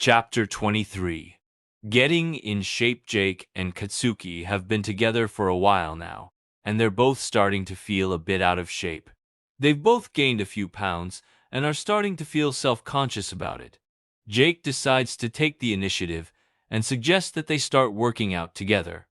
Chapter 23. Getting in shape. Jake and Katsuki have been together for a while now, and they're both starting to feel a bit out of shape. They've both gained a few pounds and are starting to feel self-conscious about it. Jake decides to take the initiative and suggests that they start working out together.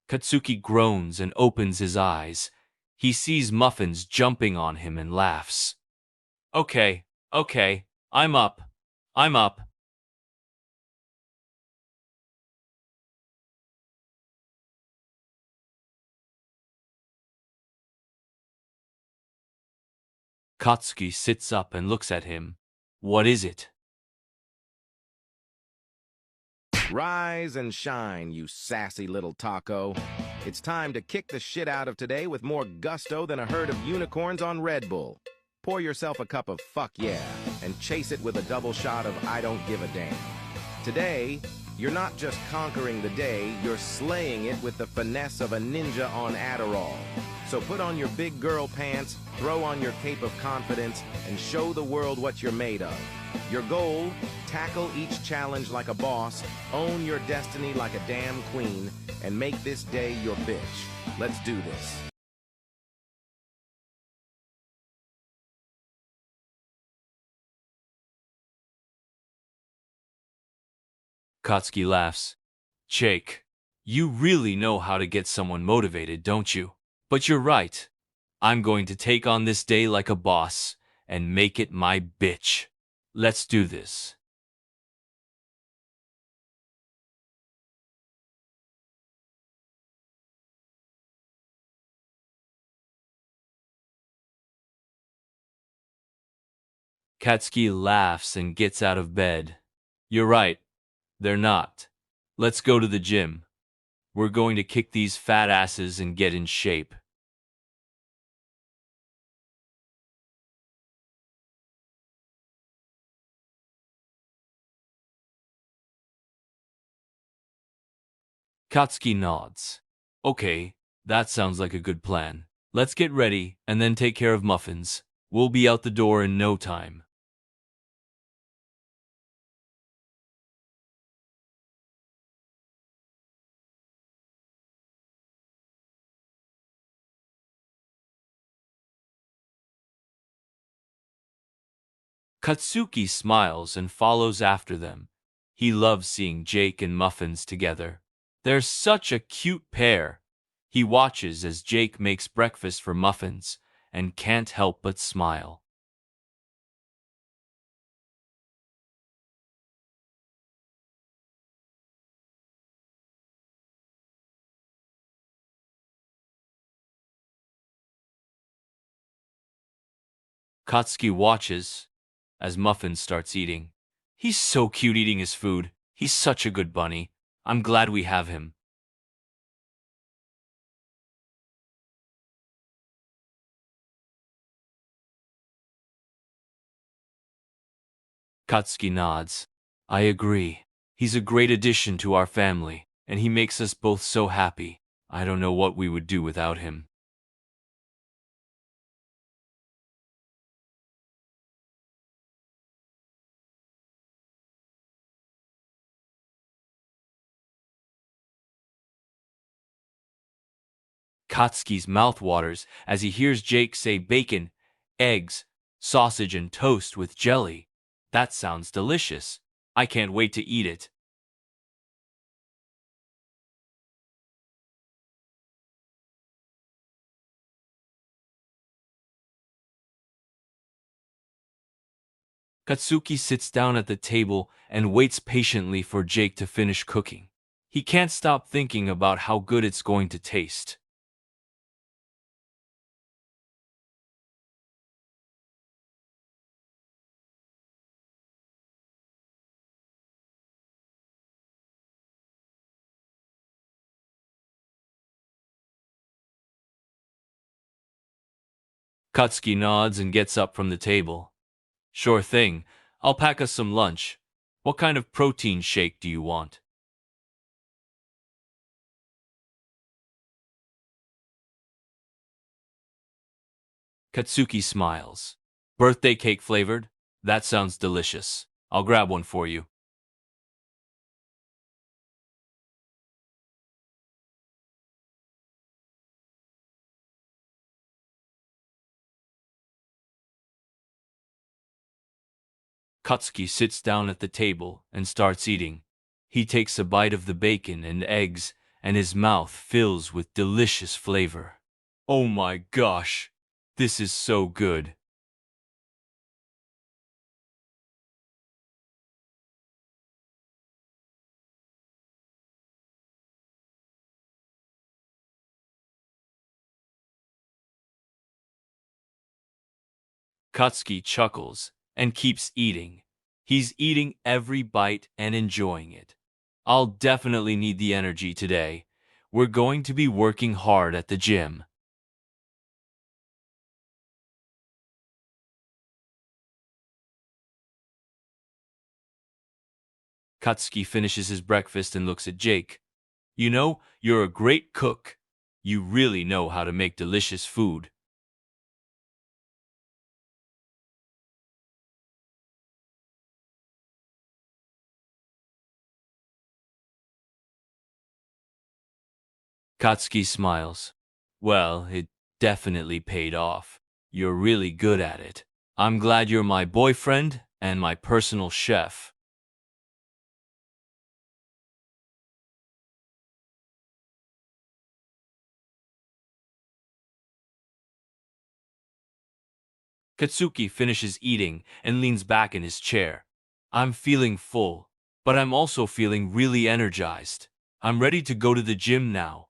Katsuki groans and opens his eyes. He sees Muffins jumping on him and laughs. Okay, okay, I'm up. I'm up. Katsuki sits up and looks at him. What is it? Rise and shine, you sassy little taco. It's time to kick the shit out of today with more gusto than a herd of unicorns on Red Bull. Pour yourself a cup of fuck yeah and chase it with a double shot of I don't give a damn. Today, you're not just conquering the day, you're slaying it with the finesse of a ninja on Adderall. So put on your big girl pants, throw on your cape of confidence, and show the world what you're made of. Your goal, tackle each challenge like a boss, own your destiny like a damn queen, and make this day your bitch. Let's do this. Katsuki laughs. Jake, you really know how to get someone motivated, don't you? But you're right. I'm going to take on this day like a boss and make it my bitch. Let's do this. Katsuki laughs and gets out of bed. You're right. They're not. Let's go to the gym. We're going to kick these fat asses and get in shape. Katsuki nods. Okay, that sounds like a good plan. Let's get ready and then take care of Muffins. We'll be out the door in no time. Katsuki smiles and follows after them. He loves seeing Jake and Muffins together. They're such a cute pair. He watches as Jake makes breakfast for Muffins and can't help but smile. Katsuki watches as Muffins starts eating. He's so cute eating his food. He's such a good bunny. I'm glad we have him. Katsuki nods. I agree. He's a great addition to our family, and he makes us both so happy. I don't know what we would do without him. Katsuki's mouth waters as he hears Jake say bacon, eggs, sausage, and toast with jelly. That sounds delicious. I can't wait to eat it. Katsuki sits down at the table and waits patiently for Jake to finish cooking. He can't stop thinking about how good it's going to taste. Katsuki nods and gets up from the table. Sure thing. I'll pack us some lunch. What kind of protein shake do you want? Katsuki smiles. Birthday cake flavored? That sounds delicious. I'll grab one for you. Katsuki sits down at the table and starts eating. He takes a bite of the bacon and eggs, and his mouth fills with delicious flavor. Oh my gosh, this is so good. Katsuki chuckles and keeps eating. He's eating every bite and enjoying it. I'll definitely need the energy today. We're going to be working hard at the gym. Katsuki finishes his breakfast and looks at Jake. You know, you're a great cook. You really know how to make delicious food. Katsuki smiles. Well, it definitely paid off. You're really good at it. I'm glad you're my boyfriend and my personal chef. Katsuki finishes eating and leans back in his chair. I'm feeling full, but I'm also feeling really energized. I'm ready to go to the gym now.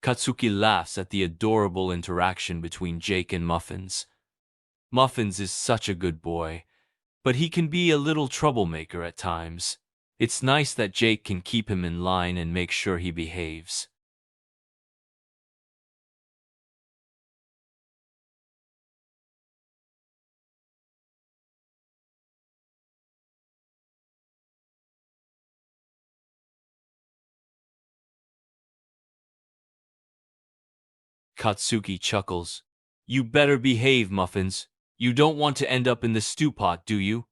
Katsuki laughs at the adorable interaction between Jake and Muffins. Muffins is such a good boy, but he can be a little troublemaker at times. It's nice that Jake can keep him in line and make sure he behaves. Katsuki chuckles. You better behave, Muffins. You don't want to end up in the stew pot, do you?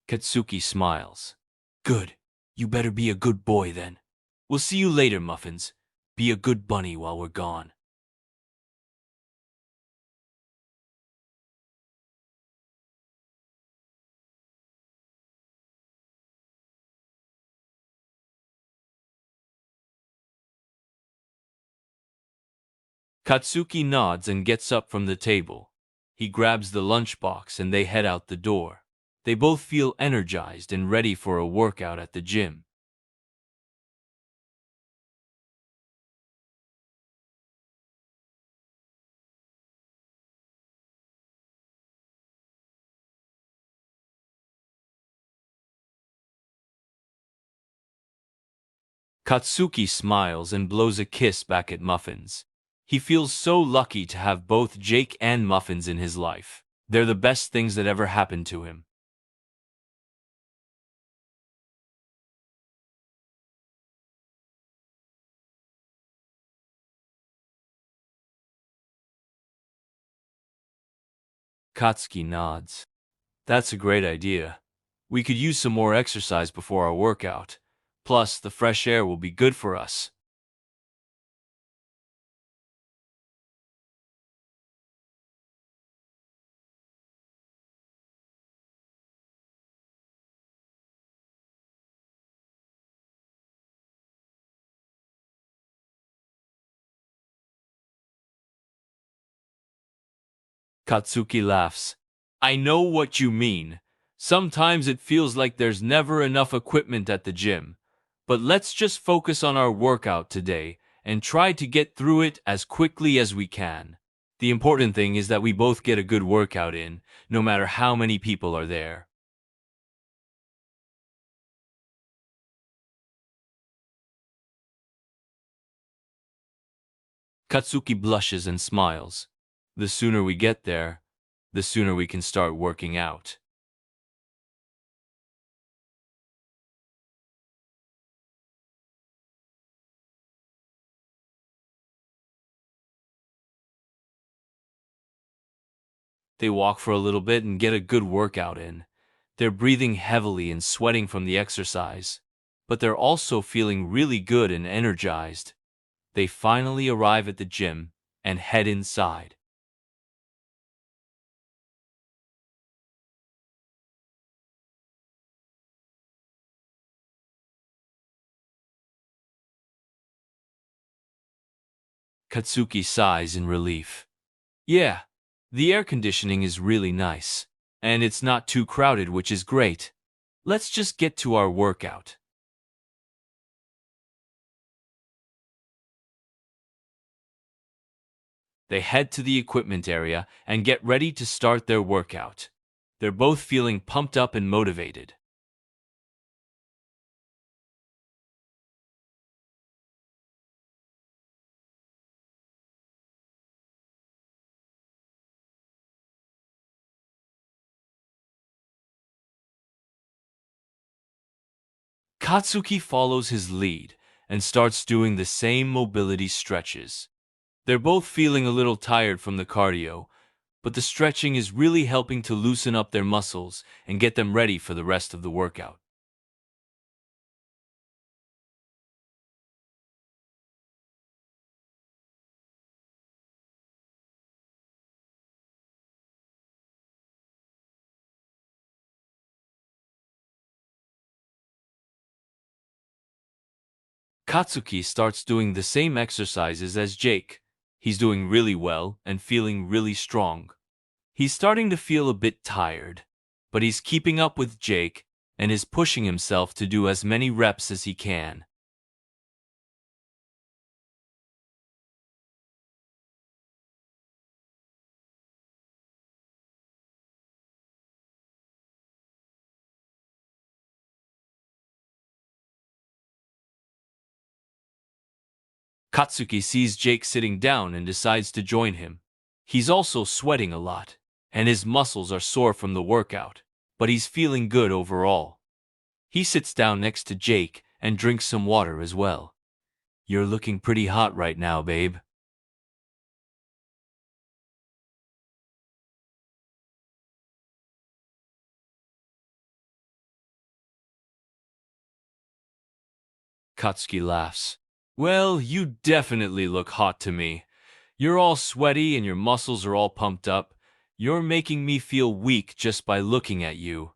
Katsuki smiles. Good. You better be a good boy then. We'll see you later, Muffins. Be a good bunny while we're gone. Katsuki nods and gets up from the table. He grabs the lunchbox and they head out the door. They both feel energized and ready for a workout at the gym. Katsuki smiles and blows a kiss back at Muffins. He feels so lucky to have both Jake and Muffins in his life. They're the best things that ever happened to him. Katsuki nods. That's a great idea. We could use some more exercise before our workout. Plus, the fresh air will be good for us. Katsuki laughs. I know what you mean. Sometimes it feels like there's never enough equipment at the gym. But let's just focus on our workout today and try to get through it as quickly as we can. The important thing is that we both get a good workout in, no matter how many people are there. Katsuki blushes and smiles. The sooner we get there, the sooner we can start working out. They walk for a little bit and get a good workout in. They're breathing heavily and sweating from the exercise, but they're also feeling really good and energized. They finally arrive at the gym and head inside. Katsuki sighs in relief. Yeah, the air conditioning is really nice, and it's not too crowded, which is great. Let's just get to our workout. They head to the equipment area and get ready to start their workout. They're both feeling pumped up and motivated. Katsuki follows his lead and starts doing the same mobility stretches. They're both feeling a little tired from the cardio, but the stretching is really helping to loosen up their muscles and get them ready for the rest of the workout. Katsuki starts doing the same exercises as Jake. He's doing really well and feeling really strong. He's starting to feel a bit tired, but he's keeping up with Jake and is pushing himself to do as many reps as he can. Katsuki sees Jake sitting down and decides to join him. He's also sweating a lot, and his muscles are sore from the workout, but he's feeling good overall. He sits down next to Jake and drinks some water as well. You're looking pretty hot right now, babe. Katsuki laughs. Well, you definitely look hot to me. You're all sweaty and your muscles are all pumped up. You're making me feel weak just by looking at you.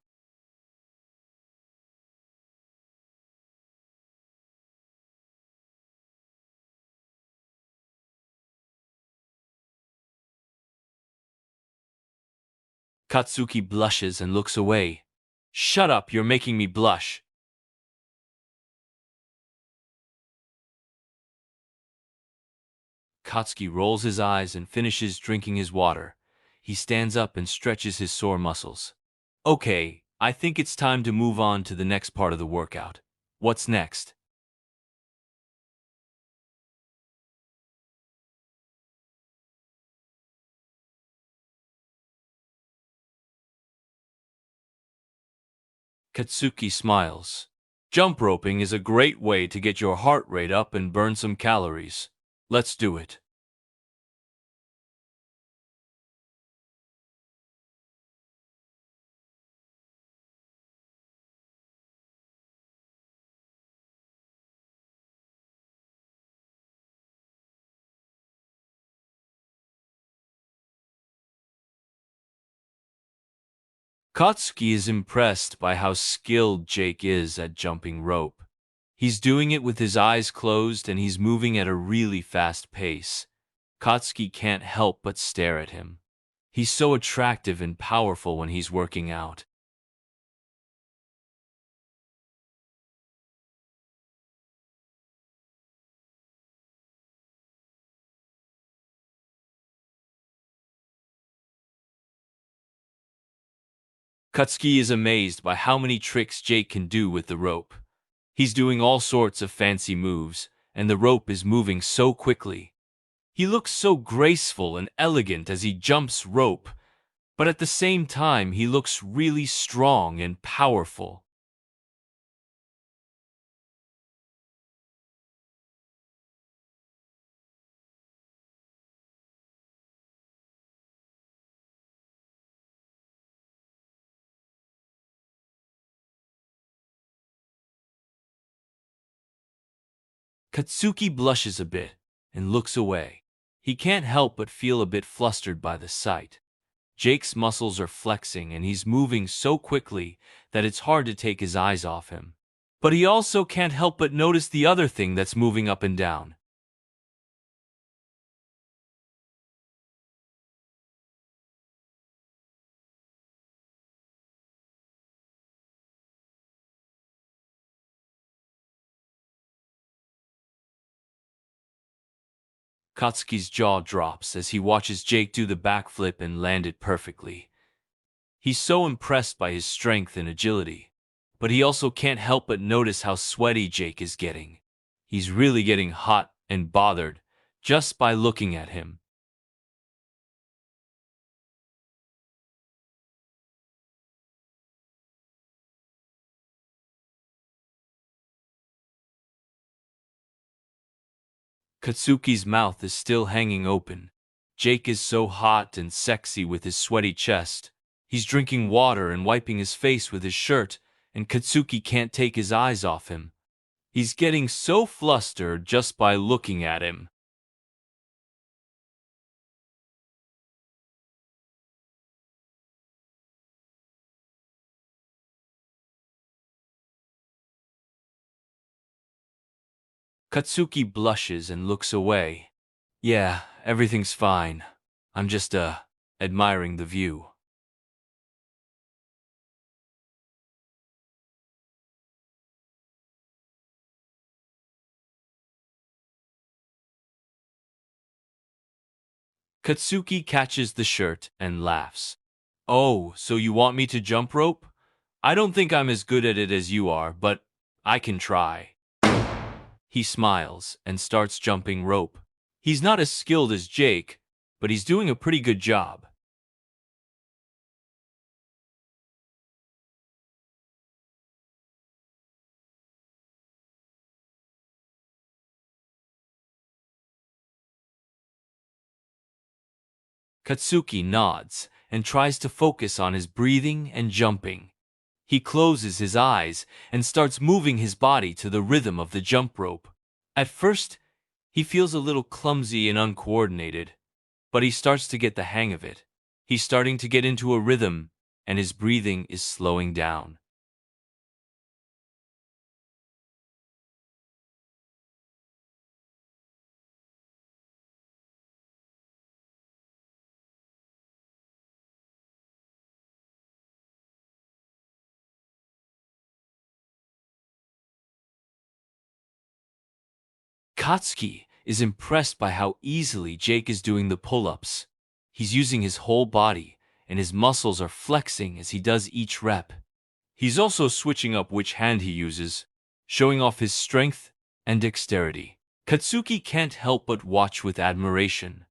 Katsuki blushes and looks away. Shut up, you're making me blush. Katsuki rolls his eyes and finishes drinking his water. He stands up and stretches his sore muscles. Okay, I think it's time to move on to the next part of the workout. What's next? Katsuki smiles. Jump roping is a great way to get your heart rate up and burn some calories. Let's do it. Katsuki is impressed by how skilled Jake is at jumping rope. He's doing it with his eyes closed and he's moving at a really fast pace. Katsuki can't help but stare at him. He's so attractive and powerful when he's working out. Katsuki is amazed by how many tricks Jake can do with the rope. He's doing all sorts of fancy moves, and the rope is moving so quickly. He looks so graceful and elegant as he jumps rope, but at the same time he looks really strong and powerful. Katsuki blushes a bit and looks away. He can't help but feel a bit flustered by the sight. Jake's muscles are flexing and he's moving so quickly that it's hard to take his eyes off him. But he also can't help but notice the other thing that's moving up and down. Katsuki's jaw drops as he watches Jake do the backflip and land it perfectly. He's so impressed by his strength and agility, but he also can't help but notice how sweaty Jake is getting. He's really getting hot and bothered just by looking at him. Katsuki's mouth is still hanging open. Jake is so hot and sexy with his sweaty chest. He's drinking water and wiping his face with his shirt, and Katsuki can't take his eyes off him. He's getting so flustered just by looking at him. Katsuki blushes and looks away. Yeah, everything's fine. I'm just, admiring the view. Katsuki catches the shirt and laughs. Oh, so you want me to jump rope? I don't think I'm as good at it as you are, but I can try. He smiles and starts jumping rope. He's not as skilled as Jake, but he's doing a pretty good job. Katsuki nods and tries to focus on his breathing and jumping. He closes his eyes and starts moving his body to the rhythm of the jump rope. At first, he feels a little clumsy and uncoordinated, but he starts to get the hang of it. He's starting to get into a rhythm, and his breathing is slowing down. Katsuki is impressed by how easily Jake is doing the pull-ups. He's using his whole body, and his muscles are flexing as he does each rep. He's also switching up which hand he uses, showing off his strength and dexterity. Katsuki can't help but watch with admiration.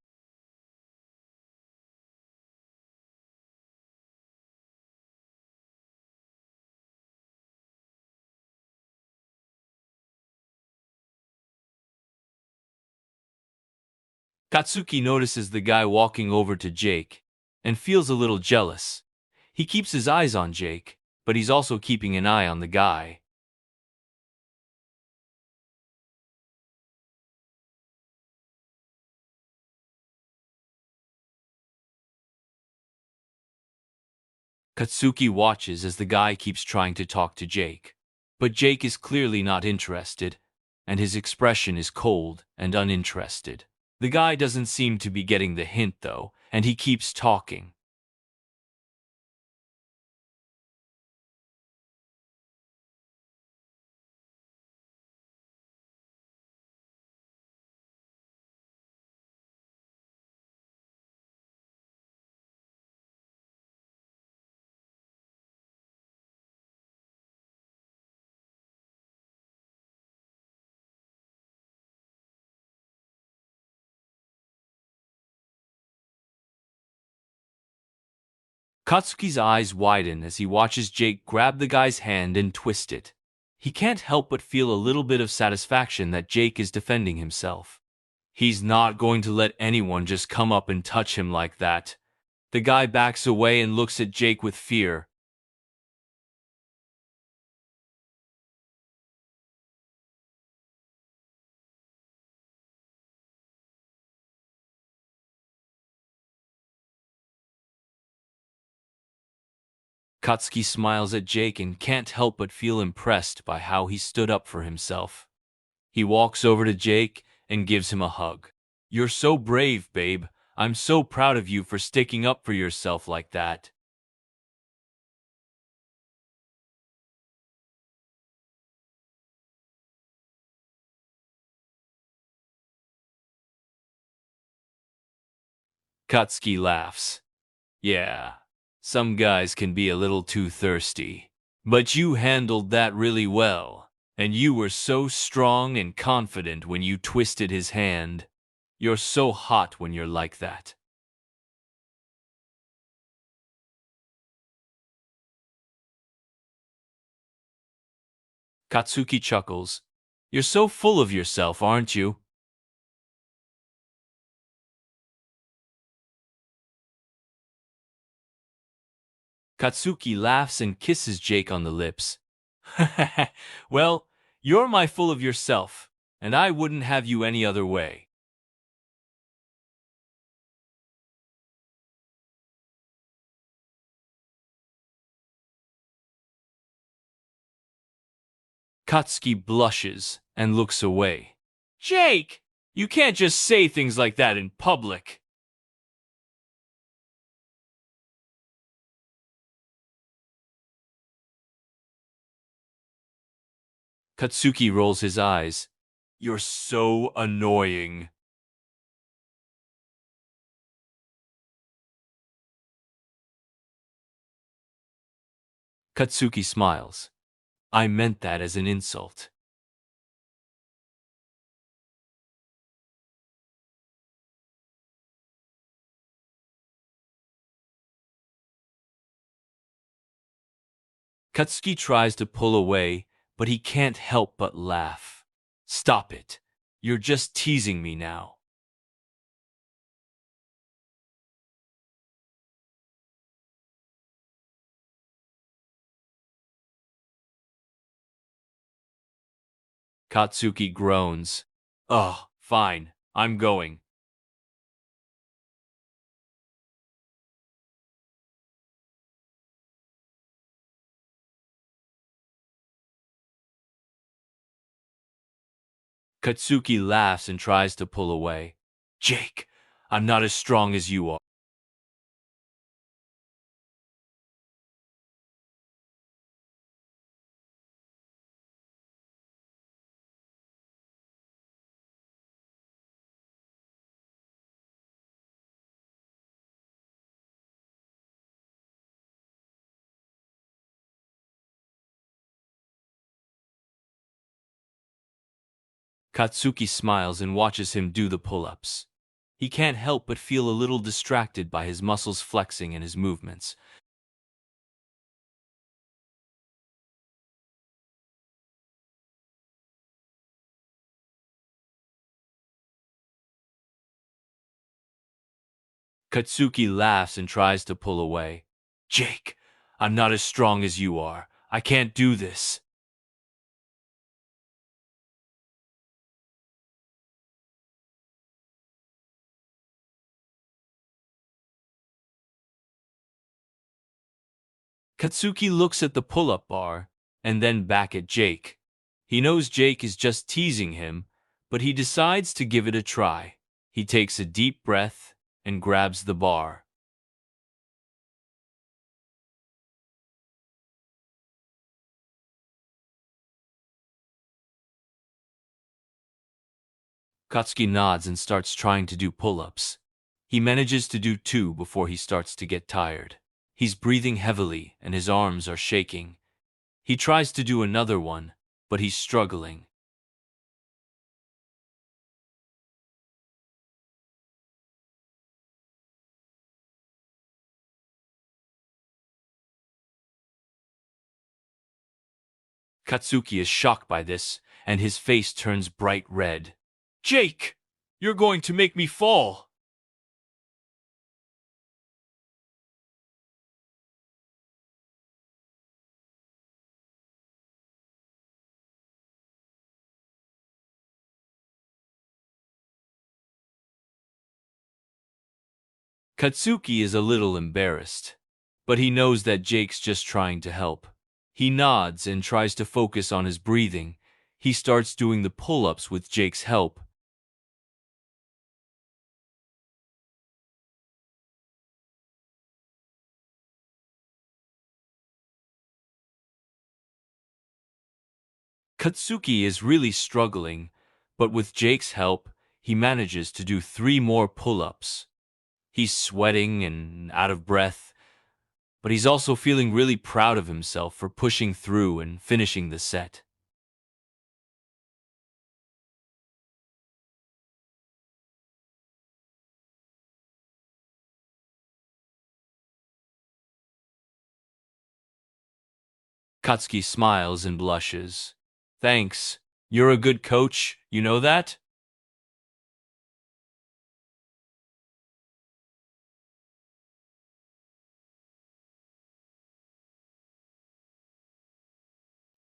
Katsuki notices the guy walking over to Jake and feels a little jealous. He keeps his eyes on Jake, but he's also keeping an eye on the guy. Katsuki watches as the guy keeps trying to talk to Jake. But Jake is clearly not interested, and his expression is cold and uninterested. The guy doesn't seem to be getting the hint, though, and he keeps talking. Katsuki's eyes widen as he watches Jake grab the guy's hand and twist it. He can't help but feel a little bit of satisfaction that Jake is defending himself. He's not going to let anyone just come up and touch him like that. The guy backs away and looks at Jake with fear. Katsuki smiles at Jake and can't help but feel impressed by how he stood up for himself. He walks over to Jake and gives him a hug. "You're so brave, babe. I'm so proud of you for sticking up for yourself like that." Katsuki laughs. "Yeah, some guys can be a little too thirsty. But you handled that really well, and you were so strong and confident when you twisted his hand. You're so hot when you're like that." Katsuki chuckles. "You're so full of yourself, aren't you?" Katsuki laughs and kisses Jake on the lips. "Well, you're my full of yourself, and I wouldn't have you any other way." Katsuki blushes and looks away. "Jake, you can't just say things like that in public." Katsuki rolls his eyes. "You're so annoying." Katsuki smiles. "I meant that as an insult." Katsuki tries to pull away, but he can't help but laugh. "Stop it. You're just teasing me now." Katsuki groans. "Ugh, fine. I'm going." Katsuki laughs and tries to pull away. "Jake, I'm not as strong as you are." Katsuki smiles and watches him do the pull-ups. He can't help but feel a little distracted by his muscles flexing and his movements. Katsuki laughs and tries to pull away. "Jake, I'm not as strong as you are. I can't do this." Katsuki looks at the pull-up bar and then back at Jake. He knows Jake is just teasing him, but he decides to give it a try. He takes a deep breath and grabs the bar. Katsuki nods and starts trying to do pull-ups. He manages to do 2 before he starts to get tired. He's breathing heavily and his arms are shaking. He tries to do another one, but he's struggling. Katsuki is shocked by this, and his face turns bright red. Jake! You're going to make me fall! Katsuki is a little embarrassed, but he knows that Jake's just trying to help. He nods and tries to focus on his breathing. He starts doing the pull-ups with Jake's help. Katsuki is really struggling, but with Jake's help, he manages to do 3 more pull-ups. He's sweating and out of breath, but he's also feeling really proud of himself for pushing through and finishing the set. Katsuki smiles and blushes. Thanks. You're a good coach, you know that?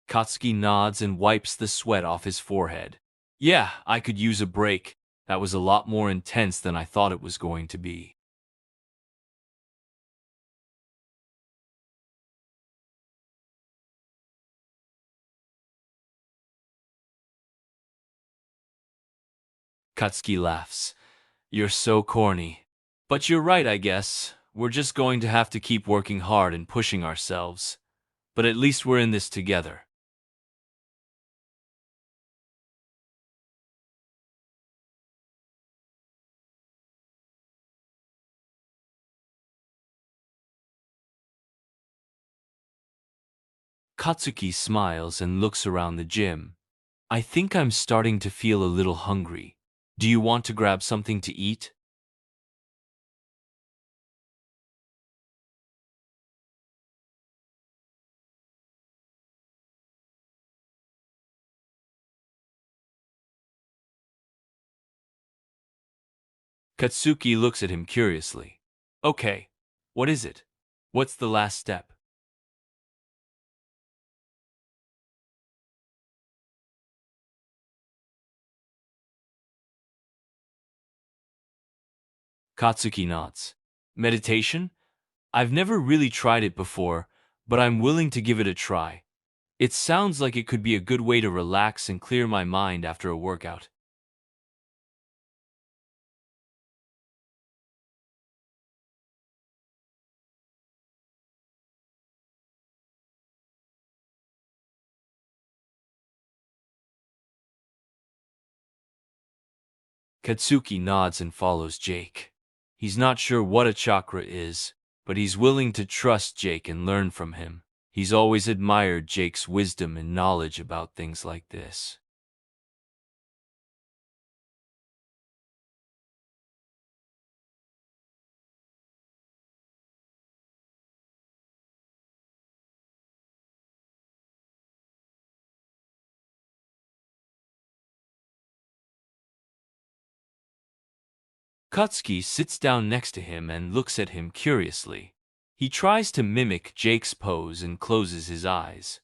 Katsuki nods and wipes the sweat off his forehead. Yeah, I could use a break. That was a lot more intense than I thought it was going to be. Katsuki laughs. You're so corny. But you're right, I guess. We're just going to have to keep working hard and pushing ourselves. But at least we're in this together. Katsuki smiles and looks around the gym. I think I'm starting to feel a little hungry. Do you want to grab something to eat? Katsuki looks at him curiously. Okay, what is it? What's the last step? Katsuki nods. Meditation? I've never really tried it before, but I'm willing to give it a try. It sounds like it could be a good way to relax and clear my mind after a workout. Katsuki nods and follows Jake. He's not sure what a chakra is, but he's willing to trust Jake and learn from him. He's always admired Jake's wisdom and knowledge about things like this. Katsuki sits down next to him and looks at him curiously. He tries to mimic Jake's pose and closes his eyes.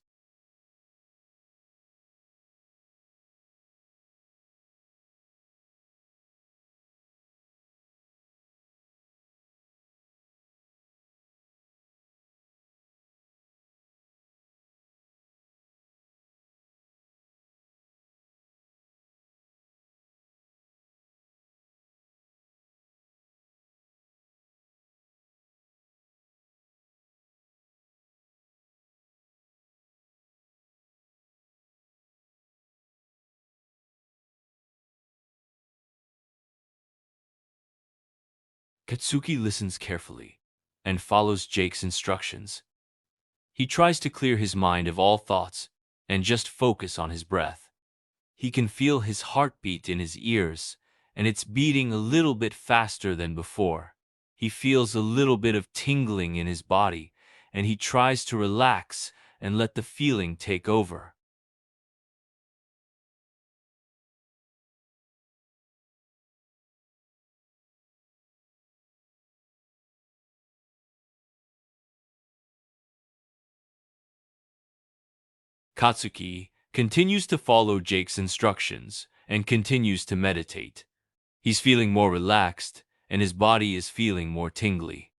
Katsuki listens carefully and follows Jake's instructions. He tries to clear his mind of all thoughts and just focus on his breath. He can feel his heartbeat in his ears, and it's beating a little bit faster than before. He feels a little bit of tingling in his body, and he tries to relax and let the feeling take over. Katsuki continues to follow Jake's instructions and continues to meditate. He's feeling more relaxed, and his body is feeling more tingly.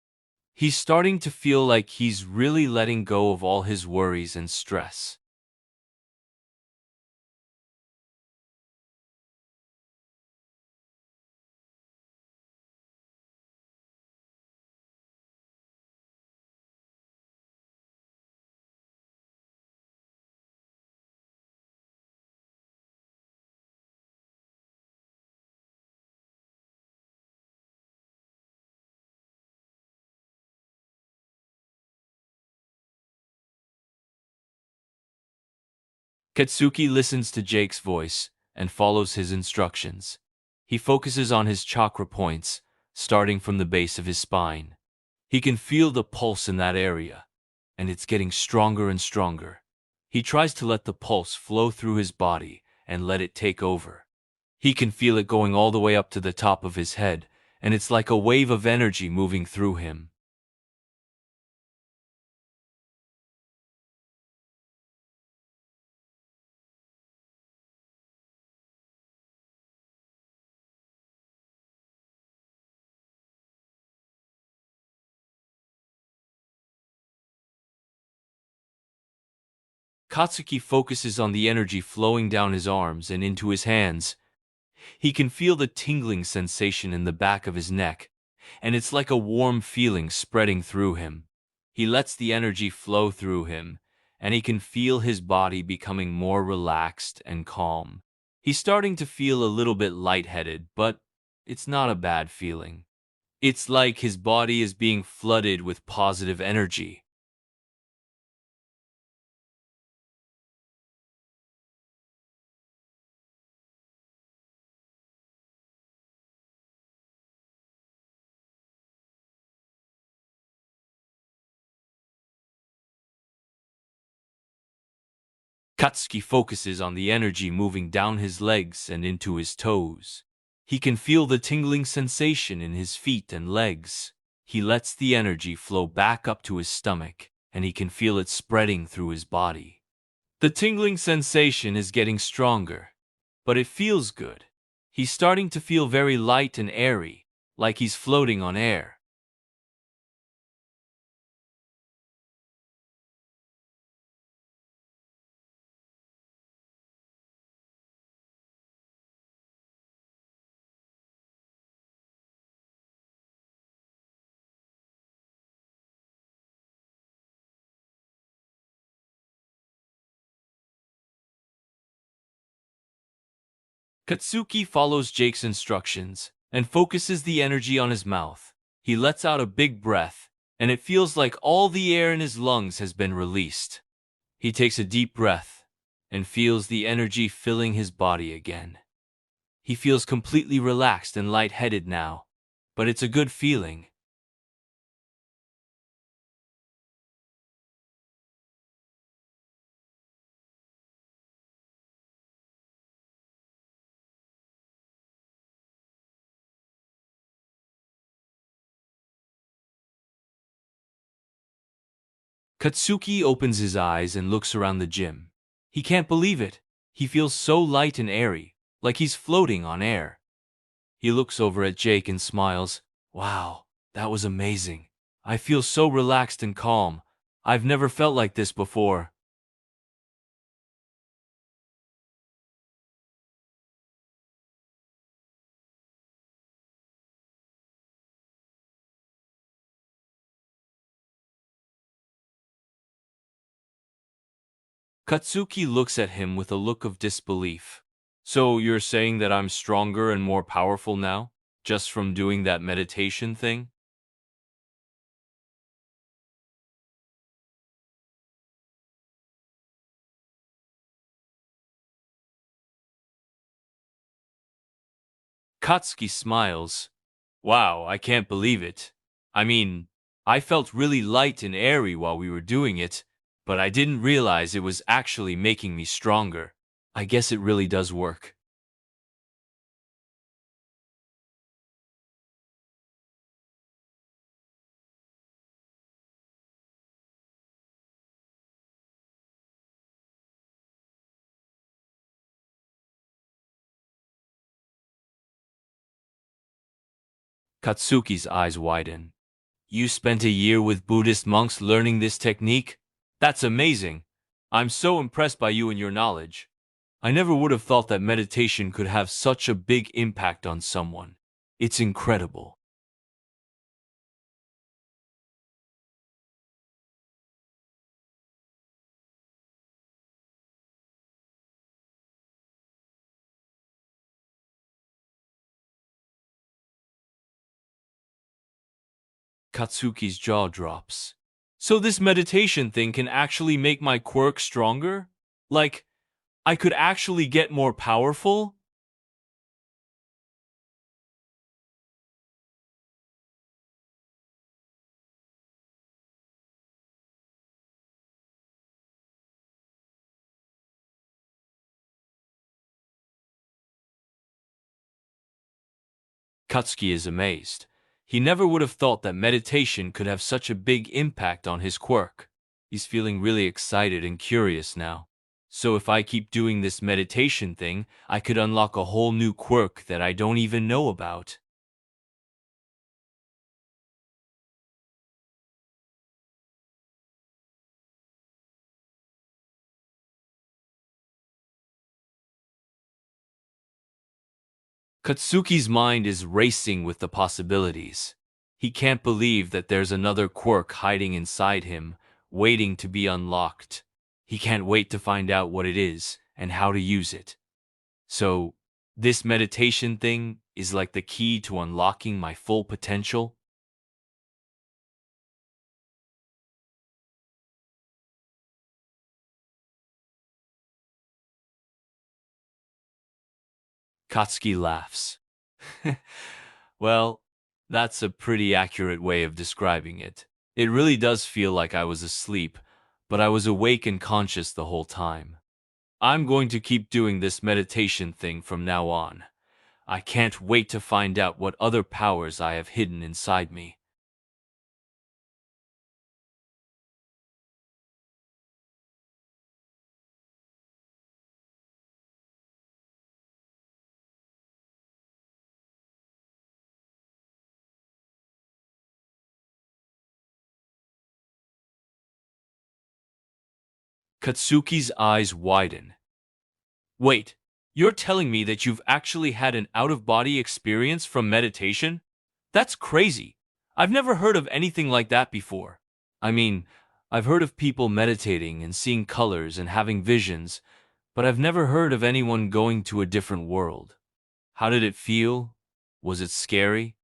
He's starting to feel like he's really letting go of all his worries and stress. Katsuki listens to Jake's voice and follows his instructions. He focuses on his chakra points, starting from the base of his spine. He can feel the pulse in that area, and it's getting stronger and stronger. He tries to let the pulse flow through his body and let it take over. He can feel it going all the way up to the top of his head, and it's like a wave of energy moving through him. Katsuki focuses on the energy flowing down his arms and into his hands. He can feel the tingling sensation in the back of his neck, and it's like a warm feeling spreading through him. He lets the energy flow through him, and he can feel his body becoming more relaxed and calm. He's starting to feel a little bit lightheaded, but it's not a bad feeling. It's like his body is being flooded with positive energy. Katsuki focuses on the energy moving down his legs and into his toes. He can feel the tingling sensation in his feet and legs. He lets the energy flow back up to his stomach, and he can feel it spreading through his body. The tingling sensation is getting stronger, but it feels good. He's starting to feel very light and airy, like he's floating on air. Katsuki follows Jake's instructions and focuses the energy on his mouth. He lets out a big breath, and it feels like all the air in his lungs has been released. He takes a deep breath and feels the energy filling his body again. He feels completely relaxed and lightheaded now, but it's a good feeling. Katsuki opens his eyes and looks around the gym. He can't believe it. He feels so light and airy, like he's floating on air. He looks over at Jake and smiles. Wow, that was amazing. I feel so relaxed and calm. I've never felt like this before. Katsuki looks at him with a look of disbelief. So you're saying that I'm stronger and more powerful now? Just from doing that meditation thing? Katsuki smiles. Wow, I can't believe it. I mean, I felt really light and airy while we were doing it, but I didn't realize it was actually making me stronger. I guess it really does work. Katsuki's eyes widen. You spent a year with Buddhist monks learning this technique? That's amazing. I'm so impressed by you and your knowledge. I never would have thought that meditation could have such a big impact on someone. It's incredible. Katsuki's jaw drops. So this meditation thing can actually make my quirk stronger? Like, I could actually get more powerful? Katsuki is amazed. He never would have thought that meditation could have such a big impact on his quirk. He's feeling really excited and curious now. So if I keep doing this meditation thing, I could unlock a whole new quirk that I don't even know about. Katsuki's mind is racing with the possibilities. He can't believe that there's another quirk hiding inside him, waiting to be unlocked. He can't wait to find out what it is and how to use it. So, this meditation thing is like the key to unlocking my full potential? Katsuki laughs. Well, that's a pretty accurate way of describing it. It really does feel like I was asleep, but I was awake and conscious the whole time. I'm going to keep doing this meditation thing from now on. I can't wait to find out what other powers I have hidden inside me. Katsuki's eyes widen. Wait, you're telling me that you've actually had an out-of-body experience from meditation? That's crazy. I've never heard of anything like that before. I mean, I've heard of people meditating and seeing colors and having visions, but I've never heard of anyone going to a different world. How did it feel? Was it scary?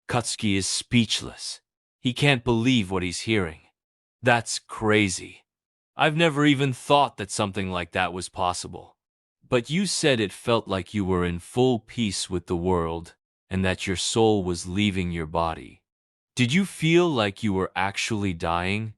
Katsuki is speechless. He can't believe what he's hearing. That's crazy. I've never even thought that something like that was possible. But you said it felt like you were in full peace with the world and that your soul was leaving your body. Did you feel like you were actually dying?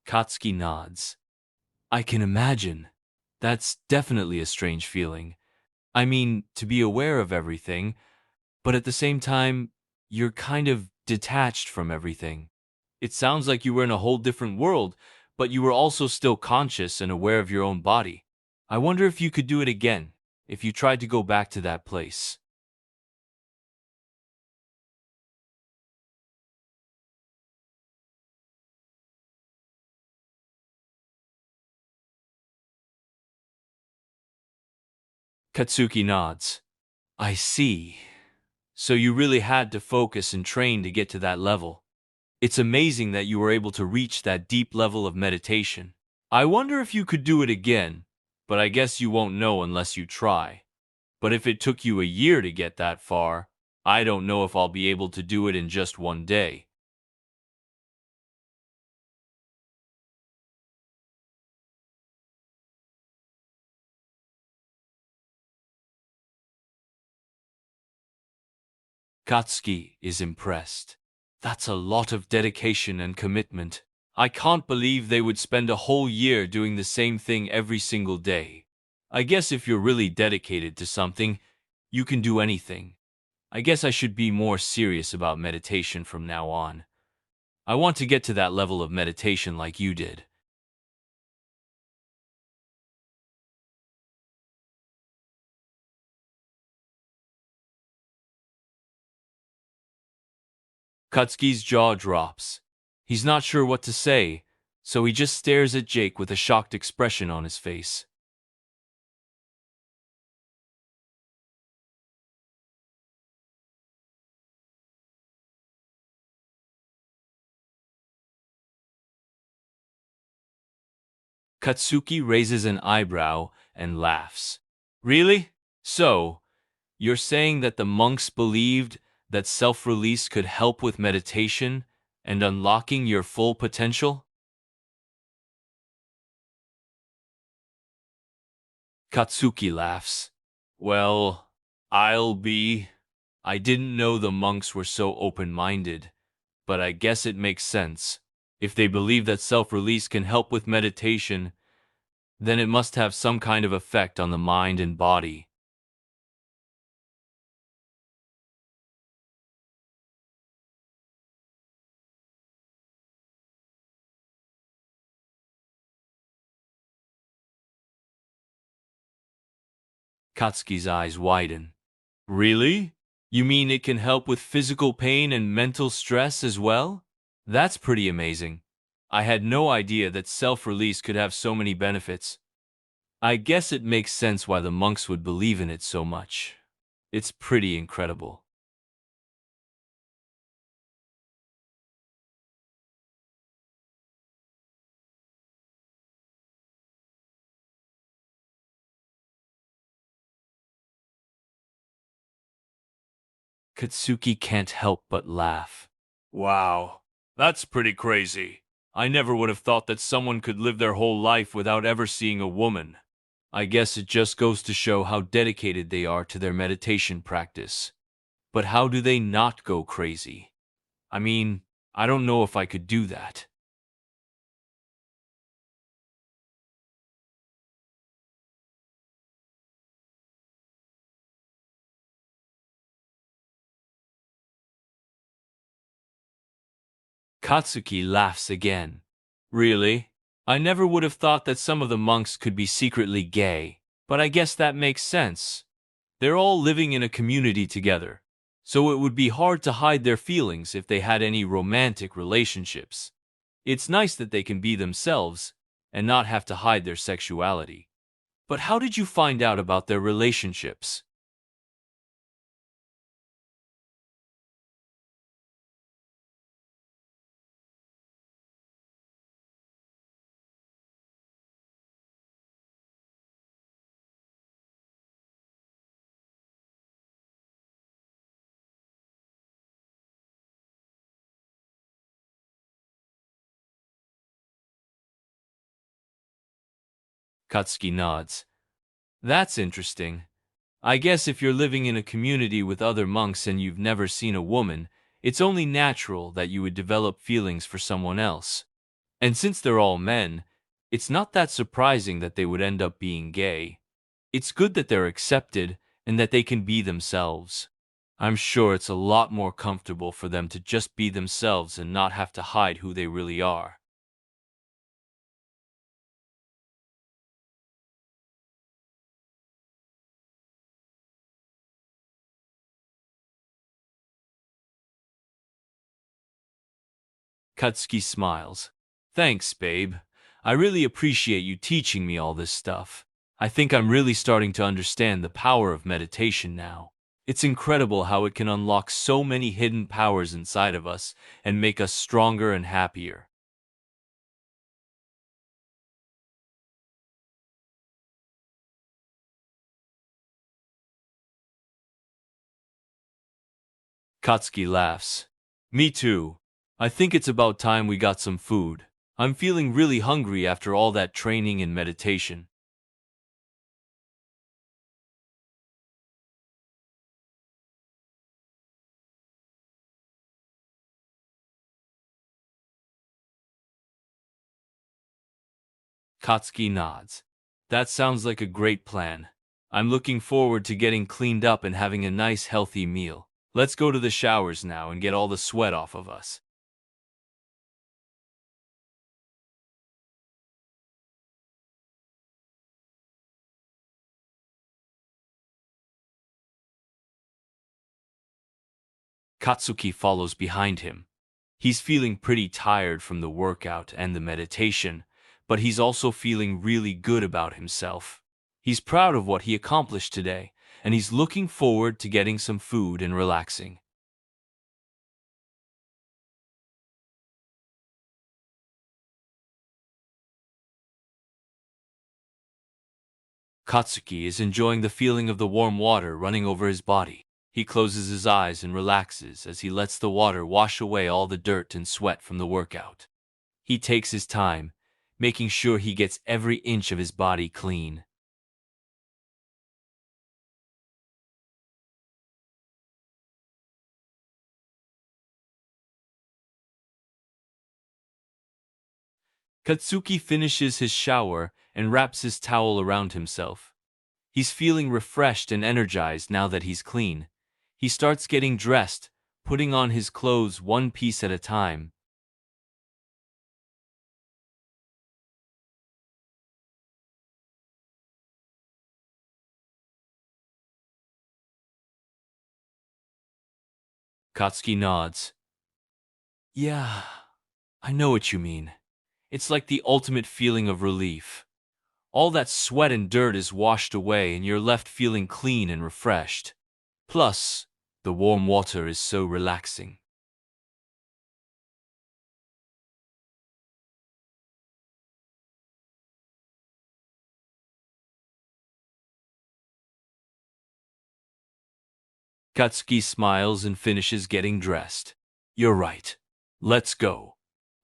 Katsuki nods. I can imagine. That's definitely a strange feeling. I mean, to be aware of everything, but at the same time, you're kind of detached from everything. It sounds like you were in a whole different world, but you were also still conscious and aware of your own body. I wonder if you could do it again, if you tried to go back to that place. Katsuki nods. I see. So you really had to focus and train to get to that level. It's amazing that you were able to reach that deep level of meditation. I wonder if you could do it again, but I guess you won't know unless you try. But if it took you a year to get that far, I don't know if I'll be able to do it in just one day. Katsuki is impressed. That's a lot of dedication and commitment. I can't believe they would spend a whole year doing the same thing every single day. I guess if you're really dedicated to something, you can do anything. I guess I should be more serious about meditation from now on. I want to get to that level of meditation like you did. Katsuki's jaw drops. He's not sure what to say, so he just stares at Jake with a shocked expression on his face. Katsuki raises an eyebrow and laughs. Really? So, you're saying that the monks believed that self-release could help with meditation and unlocking your full potential? Katsuki laughs. Well, I didn't know the monks were so open-minded, but I guess it makes sense. If they believe that self-release can help with meditation, then it must have some kind of effect on the mind and body. Katsuki's eyes widen. Really? You mean it can help with physical pain and mental stress as well? That's pretty amazing. I had no idea that self-release could have so many benefits. I guess it makes sense why the monks would believe in it so much. It's pretty incredible. Katsuki can't help but laugh. Wow, that's pretty crazy. I never would have thought that someone could live their whole life without ever seeing a woman. I guess it just goes to show how dedicated they are to their meditation practice. But how do they not go crazy? I mean, I don't know if I could do that. Katsuki laughs again. Really? I never would have thought that some of the monks could be secretly gay, but I guess that makes sense. They're all living in a community together, so it would be hard to hide their feelings if they had any romantic relationships. It's nice that they can be themselves and not have to hide their sexuality. But how did you find out about their relationships? Katsuki nods. That's interesting. I guess if you're living in a community with other monks and you've never seen a woman, it's only natural that you would develop feelings for someone else. And since they're all men, it's not that surprising that they would end up being gay. It's good that they're accepted and that they can be themselves. I'm sure it's a lot more comfortable for them to just be themselves and not have to hide who they really are. Katsuki smiles. Thanks, babe. I really appreciate you teaching me all this stuff. I think I'm really starting to understand the power of meditation now. It's incredible how it can unlock so many hidden powers inside of us and make us stronger and happier. Katsuki laughs. Me too. I think it's about time we got some food. I'm feeling really hungry after all that training and meditation. Katsuki nods. That sounds like a great plan. I'm looking forward to getting cleaned up and having a nice healthy meal. Let's go to the showers now and get all the sweat off of us. Katsuki follows behind him. He's feeling pretty tired from the workout and the meditation, but he's also feeling really good about himself. He's proud of what he accomplished today, and he's looking forward to getting some food and relaxing. Katsuki is enjoying the feeling of the warm water running over his body. He closes his eyes and relaxes as he lets the water wash away all the dirt and sweat from the workout. He takes his time, making sure he gets every inch of his body clean. Katsuki finishes his shower and wraps his towel around himself. He's feeling refreshed and energized now that he's clean. He starts getting dressed, putting on his clothes one piece at a time. Katsuki nods. Yeah, I know what you mean. It's like the ultimate feeling of relief. All that sweat and dirt is washed away and you're left feeling clean and refreshed. Plus, the warm water is so relaxing. Katsuki smiles and finishes getting dressed. You're right. Let's go.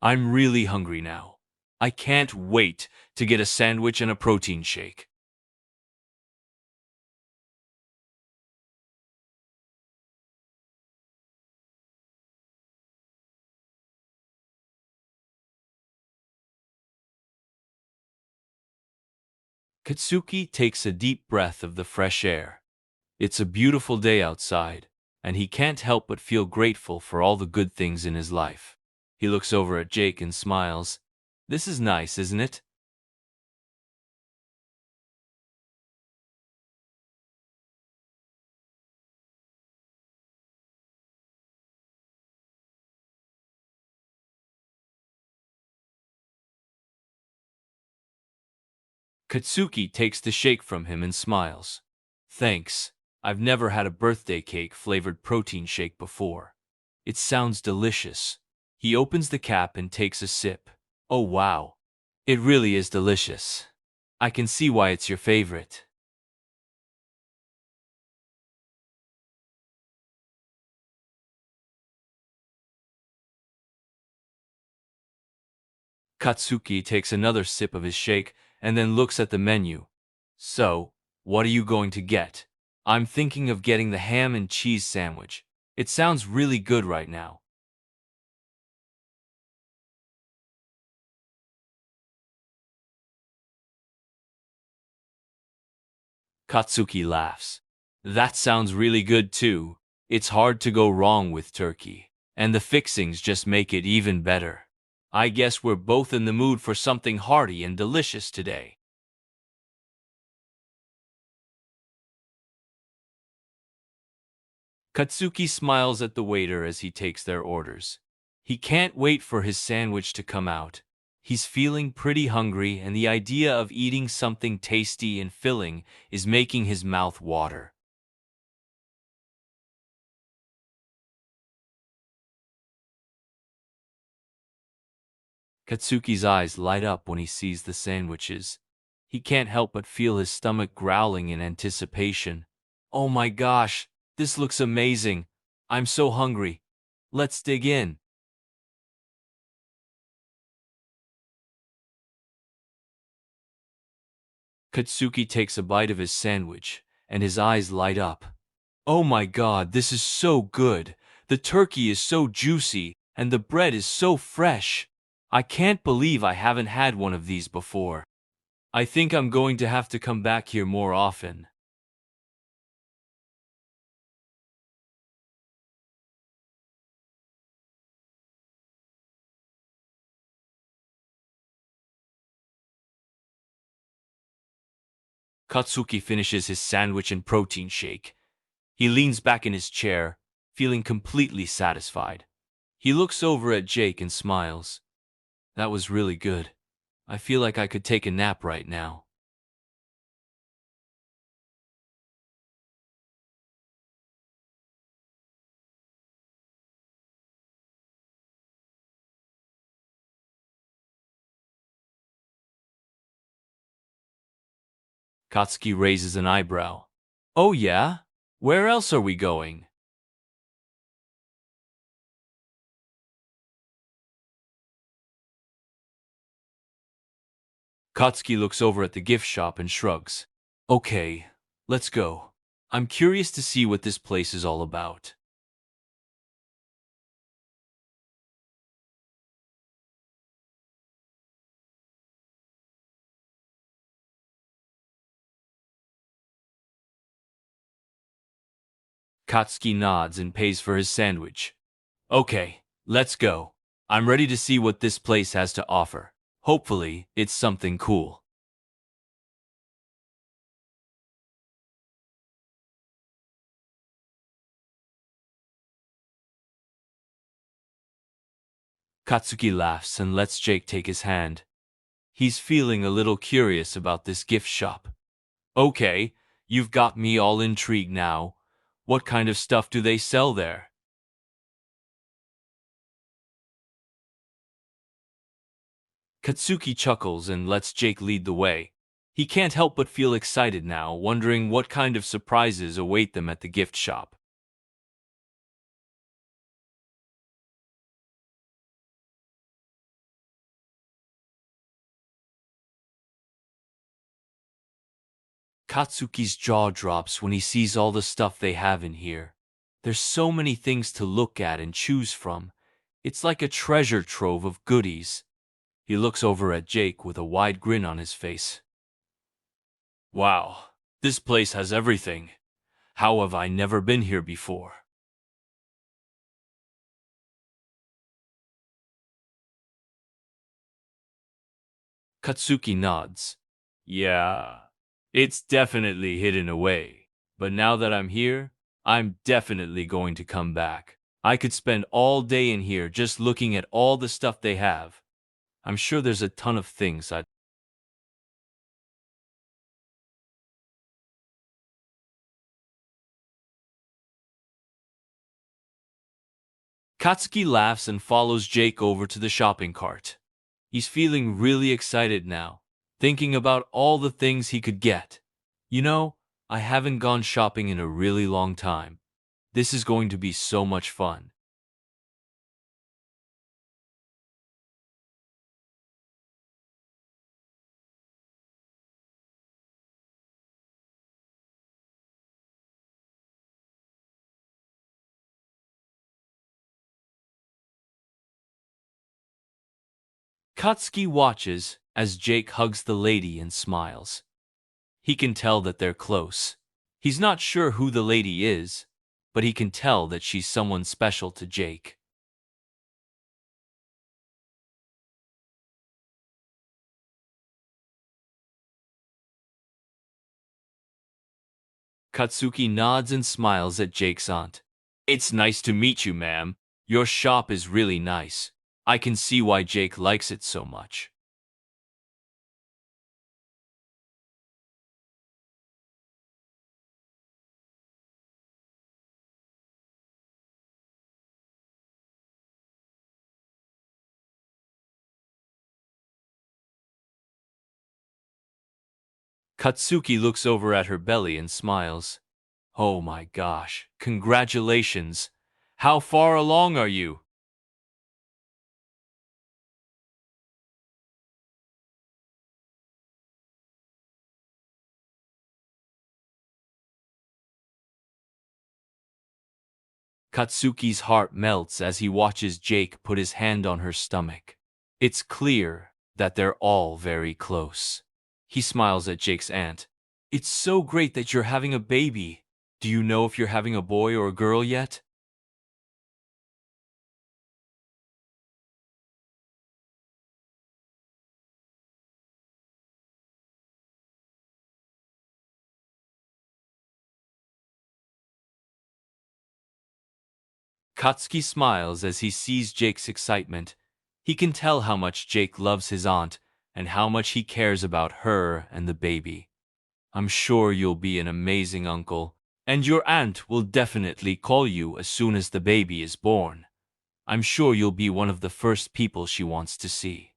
I'm really hungry now. I can't wait to get a sandwich and a protein shake. Katsuki takes a deep breath of the fresh air. It's a beautiful day outside, and he can't help but feel grateful for all the good things in his life. He looks over at Jake and smiles. This is nice, isn't it? Katsuki takes the shake from him and smiles. Thanks. I've never had a birthday cake flavored protein shake before. It sounds delicious. He opens the cap and takes a sip. Oh wow. It really is delicious. I can see why it's your favorite. Katsuki takes another sip of his shake and then looks at the menu. So, what are you going to get? I'm thinking of getting the ham and cheese sandwich. It sounds really good right now. Katsuki laughs. That sounds really good too. It's hard to go wrong with turkey. And the fixings just make it even better. I guess we're both in the mood for something hearty and delicious today. Katsuki smiles at the waiter as he takes their orders. He can't wait for his sandwich to come out. He's feeling pretty hungry, and the idea of eating something tasty and filling is making his mouth water. Katsuki's eyes light up when he sees the sandwiches. He can't help but feel his stomach growling in anticipation. Oh my gosh, this looks amazing. I'm so hungry. Let's dig in. Katsuki takes a bite of his sandwich, and his eyes light up. Oh my god, this is so good. The turkey is so juicy, and the bread is so fresh. I can't believe I haven't had one of these before. I think I'm going to have to come back here more often. Katsuki finishes his sandwich and protein shake. He leans back in his chair, feeling completely satisfied. He looks over at Jake and smiles. That was really good. I feel like I could take a nap right now. Katsuki raises an eyebrow. Oh yeah? Where else are we going? Katsuki looks over at the gift shop and shrugs. Okay, let's go. I'm curious to see what this place is all about. Katsuki nods and pays for his sandwich. Okay, let's go. I'm ready to see what this place has to offer. Hopefully, it's something cool. Katsuki laughs and lets Jake take his hand. He's feeling a little curious about this gift shop. Okay, you've got me all intrigued now. What kind of stuff do they sell there? Katsuki chuckles and lets Jake lead the way. He can't help but feel excited now, wondering what kind of surprises await them at the gift shop. Katsuki's jaw drops when he sees all the stuff they have in here. There's so many things to look at and choose from. It's like a treasure trove of goodies. He looks over at Jake with a wide grin on his face. Wow, this place has everything. How have I never been here before? Katsuki nods. Yeah, it's definitely hidden away. But now that I'm here, I'm definitely going to come back. I could spend all day in here just looking at all the stuff they have. I'm sure there's a ton of things I'd... Katsuki laughs and follows Jake over to the shopping cart. He's feeling really excited now, thinking about all the things he could get. You know, I haven't gone shopping in a really long time. This is going to be so much fun. Katsuki watches as Jake hugs the lady and smiles. He can tell that they're close. He's not sure who the lady is, but he can tell that she's someone special to Jake. Katsuki nods and smiles at Jake's aunt. It's nice to meet you, ma'am. Your shop is really nice. I can see why Jake likes it so much. Katsuki looks over at her belly and smiles. Oh my gosh, congratulations. How far along are you? Katsuki's heart melts as he watches Jake put his hand on her stomach. It's clear that they're all very close. He smiles at Jake's aunt. It's so great that you're having a baby. Do you know if you're having a boy or a girl yet? Katsuki smiles as he sees Jake's excitement. He can tell how much Jake loves his aunt and how much he cares about her and the baby. I'm sure you'll be an amazing uncle, and your aunt will definitely call you as soon as the baby is born. I'm sure you'll be one of the first people she wants to see.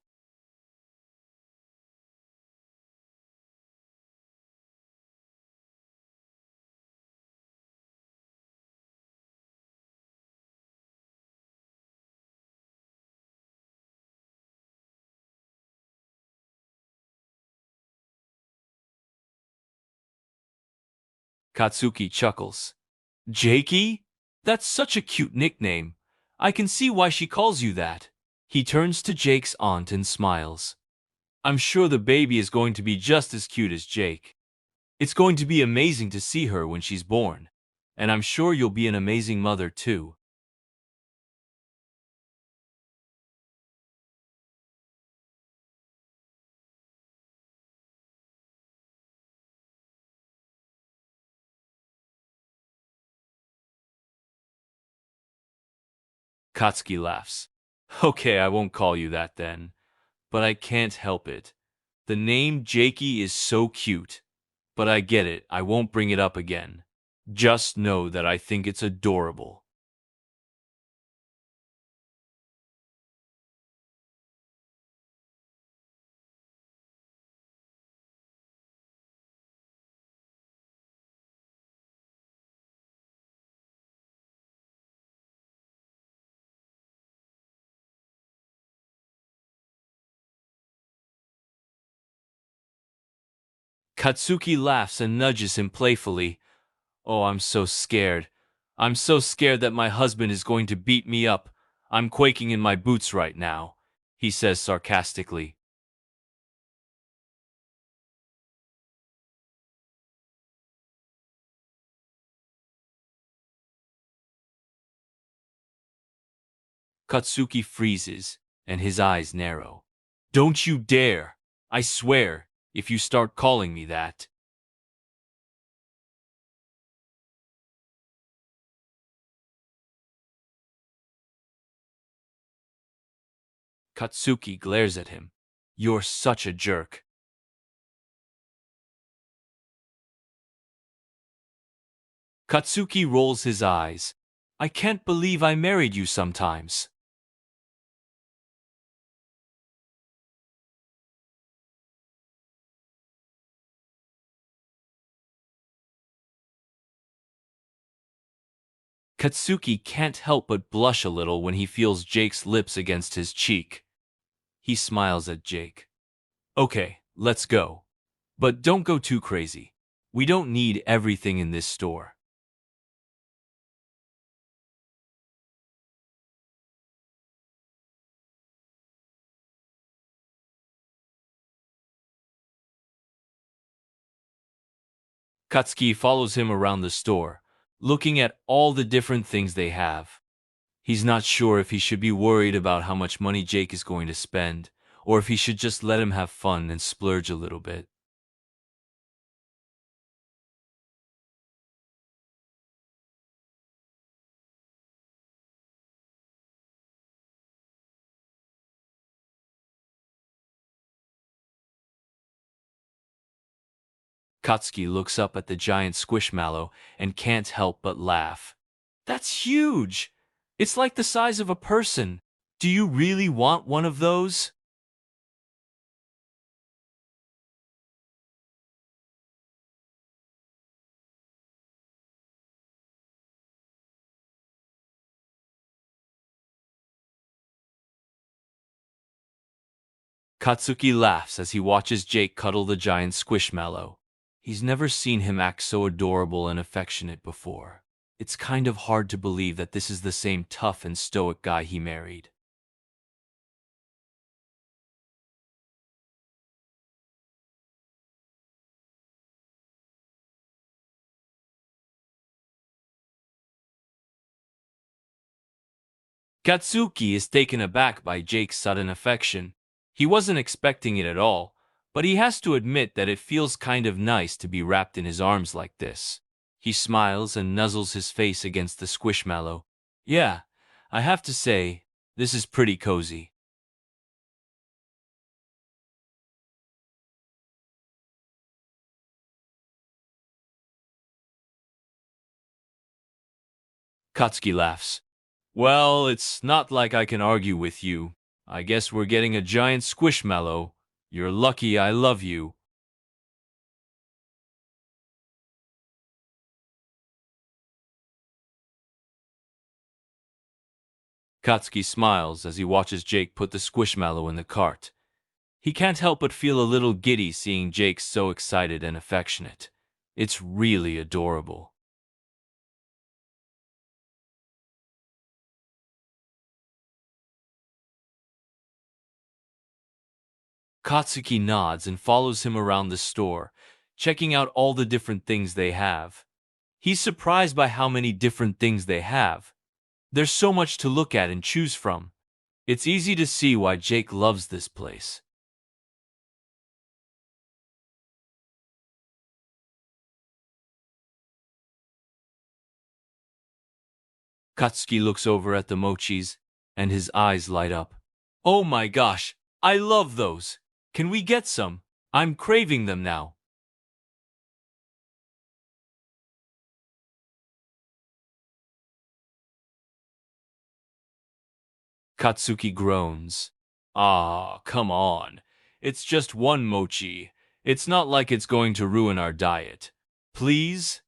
Katsuki chuckles. Jakey? That's such a cute nickname. I can see why she calls you that. He turns to Jake's aunt and smiles. I'm sure the baby is going to be just as cute as Jake. It's going to be amazing to see her when she's born. And I'm sure you'll be an amazing mother too. Katsuki laughs. Okay, I won't call you that then. But I can't help it. The name Jakey is so cute. But I get it, I won't bring it up again. Just know that I think it's adorable. Katsuki laughs and nudges him playfully. Oh, I'm so scared. I'm so scared that my husband is going to beat me up. I'm quaking in my boots right now, he says sarcastically. Katsuki freezes, and his eyes narrow. Don't you dare! I swear, if you start calling me that. Katsuki glares at him. You're such a jerk. Katsuki rolls his eyes. I can't believe I married you sometimes. Katsuki can't help but blush a little when he feels Jake's lips against his cheek. He smiles at Jake. Okay, let's go. But don't go too crazy. We don't need everything in this store. Katsuki follows him around the store, looking at all the different things they have. He's not sure if he should be worried about how much money Jake is going to spend, or if he should just let him have fun and splurge a little bit. Katsuki looks up at the giant squishmallow and can't help but laugh. That's huge! It's like the size of a person. Do you really want one of those? Katsuki laughs as he watches Jake cuddle the giant squishmallow. He's never seen him act so adorable and affectionate before. It's kind of hard to believe that this is the same tough and stoic guy he married. Katsuki is taken aback by Jake's sudden affection. He wasn't expecting it at all, but he has to admit that it feels kind of nice to be wrapped in his arms like this. He smiles and nuzzles his face against the squishmallow. Yeah, I have to say, this is pretty cozy. Katsuki laughs. Well, it's not like I can argue with you. I guess we're getting a giant squishmallow. You're lucky I love you. Katsuki smiles as he watches Jake put the squishmallow in the cart. He can't help but feel a little giddy seeing Jake so excited and affectionate. It's really adorable. Katsuki nods and follows him around the store, checking out all the different things they have. He's surprised by how many different things they have. There's so much to look at and choose from. It's easy to see why Jake loves this place. Katsuki looks over at the mochis, and his eyes light up. Oh my gosh, I love those! Can we get some? I'm craving them now. Katsuki groans. Ah, come on. It's just one mochi. It's not like it's going to ruin our diet. Please?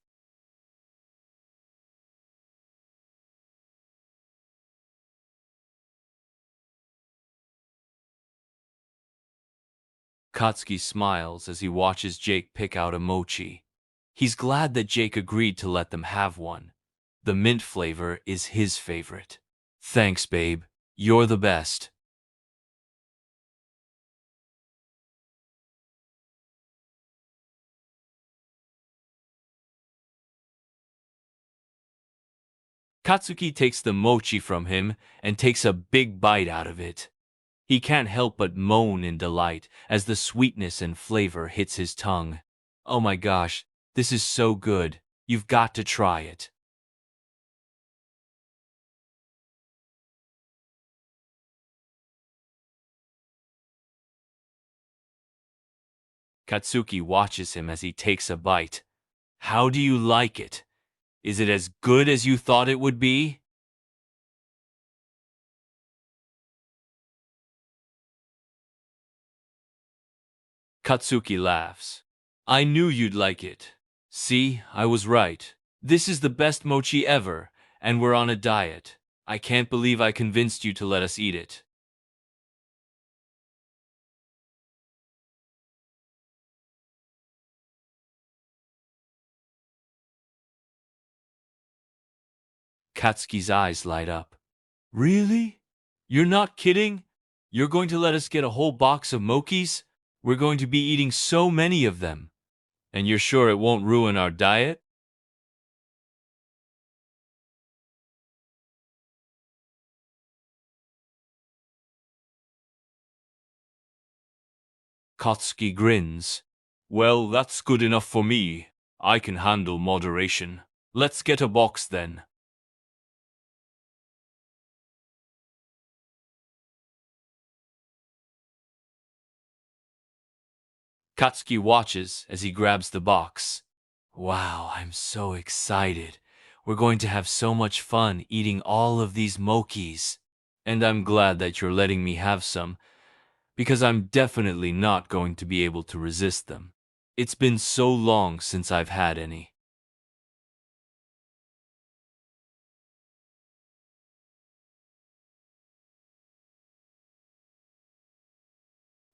Katsuki smiles as he watches Jake pick out a mochi. He's glad that Jake agreed to let them have one. The mint flavor is his favorite. Thanks, babe. You're the best. Katsuki takes the mochi from him and takes a big bite out of it. He can't help but moan in delight as the sweetness and flavor hits his tongue. Oh my gosh, this is so good. You've got to try it. Katsuki watches him as he takes a bite. How do you like it? Is it as good as you thought it would be? Katsuki laughs. I knew you'd like it. See, I was right. This is the best mochi ever, and we're on a diet. I can't believe I convinced you to let us eat it. Katsuki's eyes light up. Really? You're not kidding? You're going to let us get a whole box of mochis? We're going to be eating so many of them. And you're sure it won't ruin our diet? Katsuki grins. Well, that's good enough for me. I can handle moderation. Let's get a box then. Katsuki watches as he grabs the box. Wow, I'm so excited. We're going to have so much fun eating all of these mochis. And I'm glad that you're letting me have some, because I'm definitely not going to be able to resist them. It's been so long since I've had any.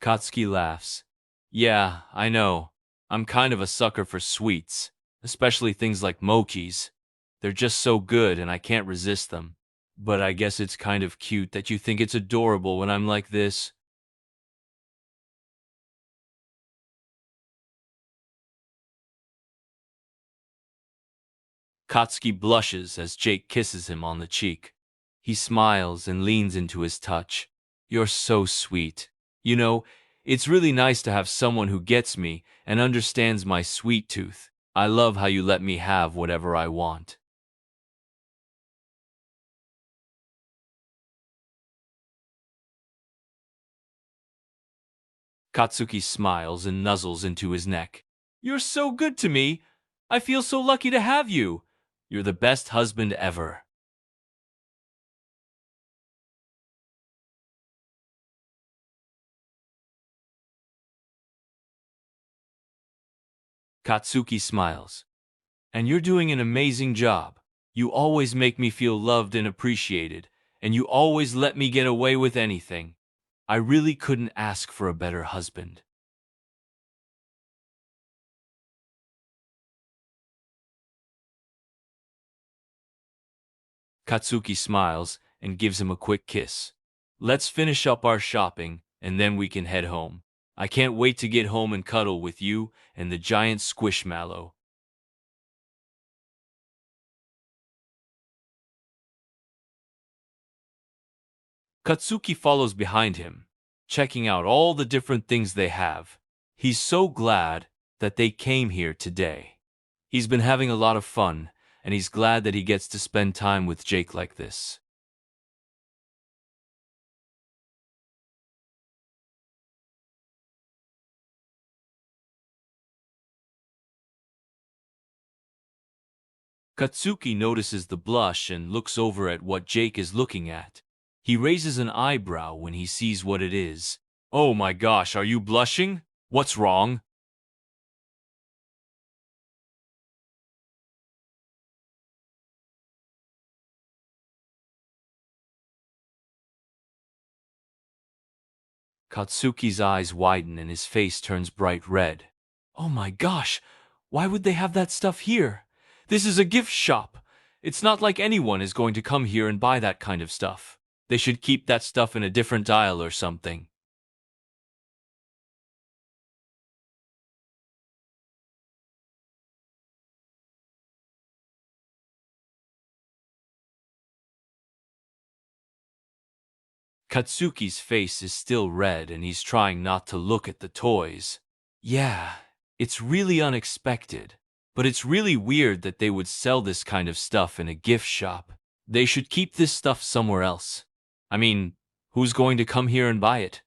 Katsuki laughs. Yeah, I know. I'm kind of a sucker for sweets, especially things like mochis. They're just so good and I can't resist them. But I guess it's kind of cute that you think it's adorable when I'm like this. Katsuki blushes as Jake kisses him on the cheek. He smiles and leans into his touch. You're so sweet. You know, it's really nice to have someone who gets me and understands my sweet tooth. I love how you let me have whatever I want. Katsuki smiles and nuzzles into his neck. You're so good to me. I feel so lucky to have you. You're the best husband ever. Katsuki smiles. And you're doing an amazing job. You always make me feel loved and appreciated, and you always let me get away with anything. I really couldn't ask for a better husband. Katsuki smiles and gives him a quick kiss. Let's finish up our shopping, and then we can head home. I can't wait to get home and cuddle with you and the giant squishmallow. Katsuki follows behind him, checking out all the different things they have. He's so glad that they came here today. He's been having a lot of fun, and he's glad that he gets to spend time with Jake like this. Katsuki notices the blush and looks over at what Jake is looking at. He raises an eyebrow when he sees what it is. Oh my gosh, are you blushing? What's wrong? Katsuki's eyes widen and his face turns bright red. Oh my gosh, why would they have that stuff here? This is a gift shop. It's not like anyone is going to come here and buy that kind of stuff. They should keep that stuff in a different aisle or something. Katsuki's face is still red and he's trying not to look at the toys. Yeah, it's really unexpected. But it's really weird that they would sell this kind of stuff in a gift shop. They should keep this stuff somewhere else. I mean, who's going to come here and buy it?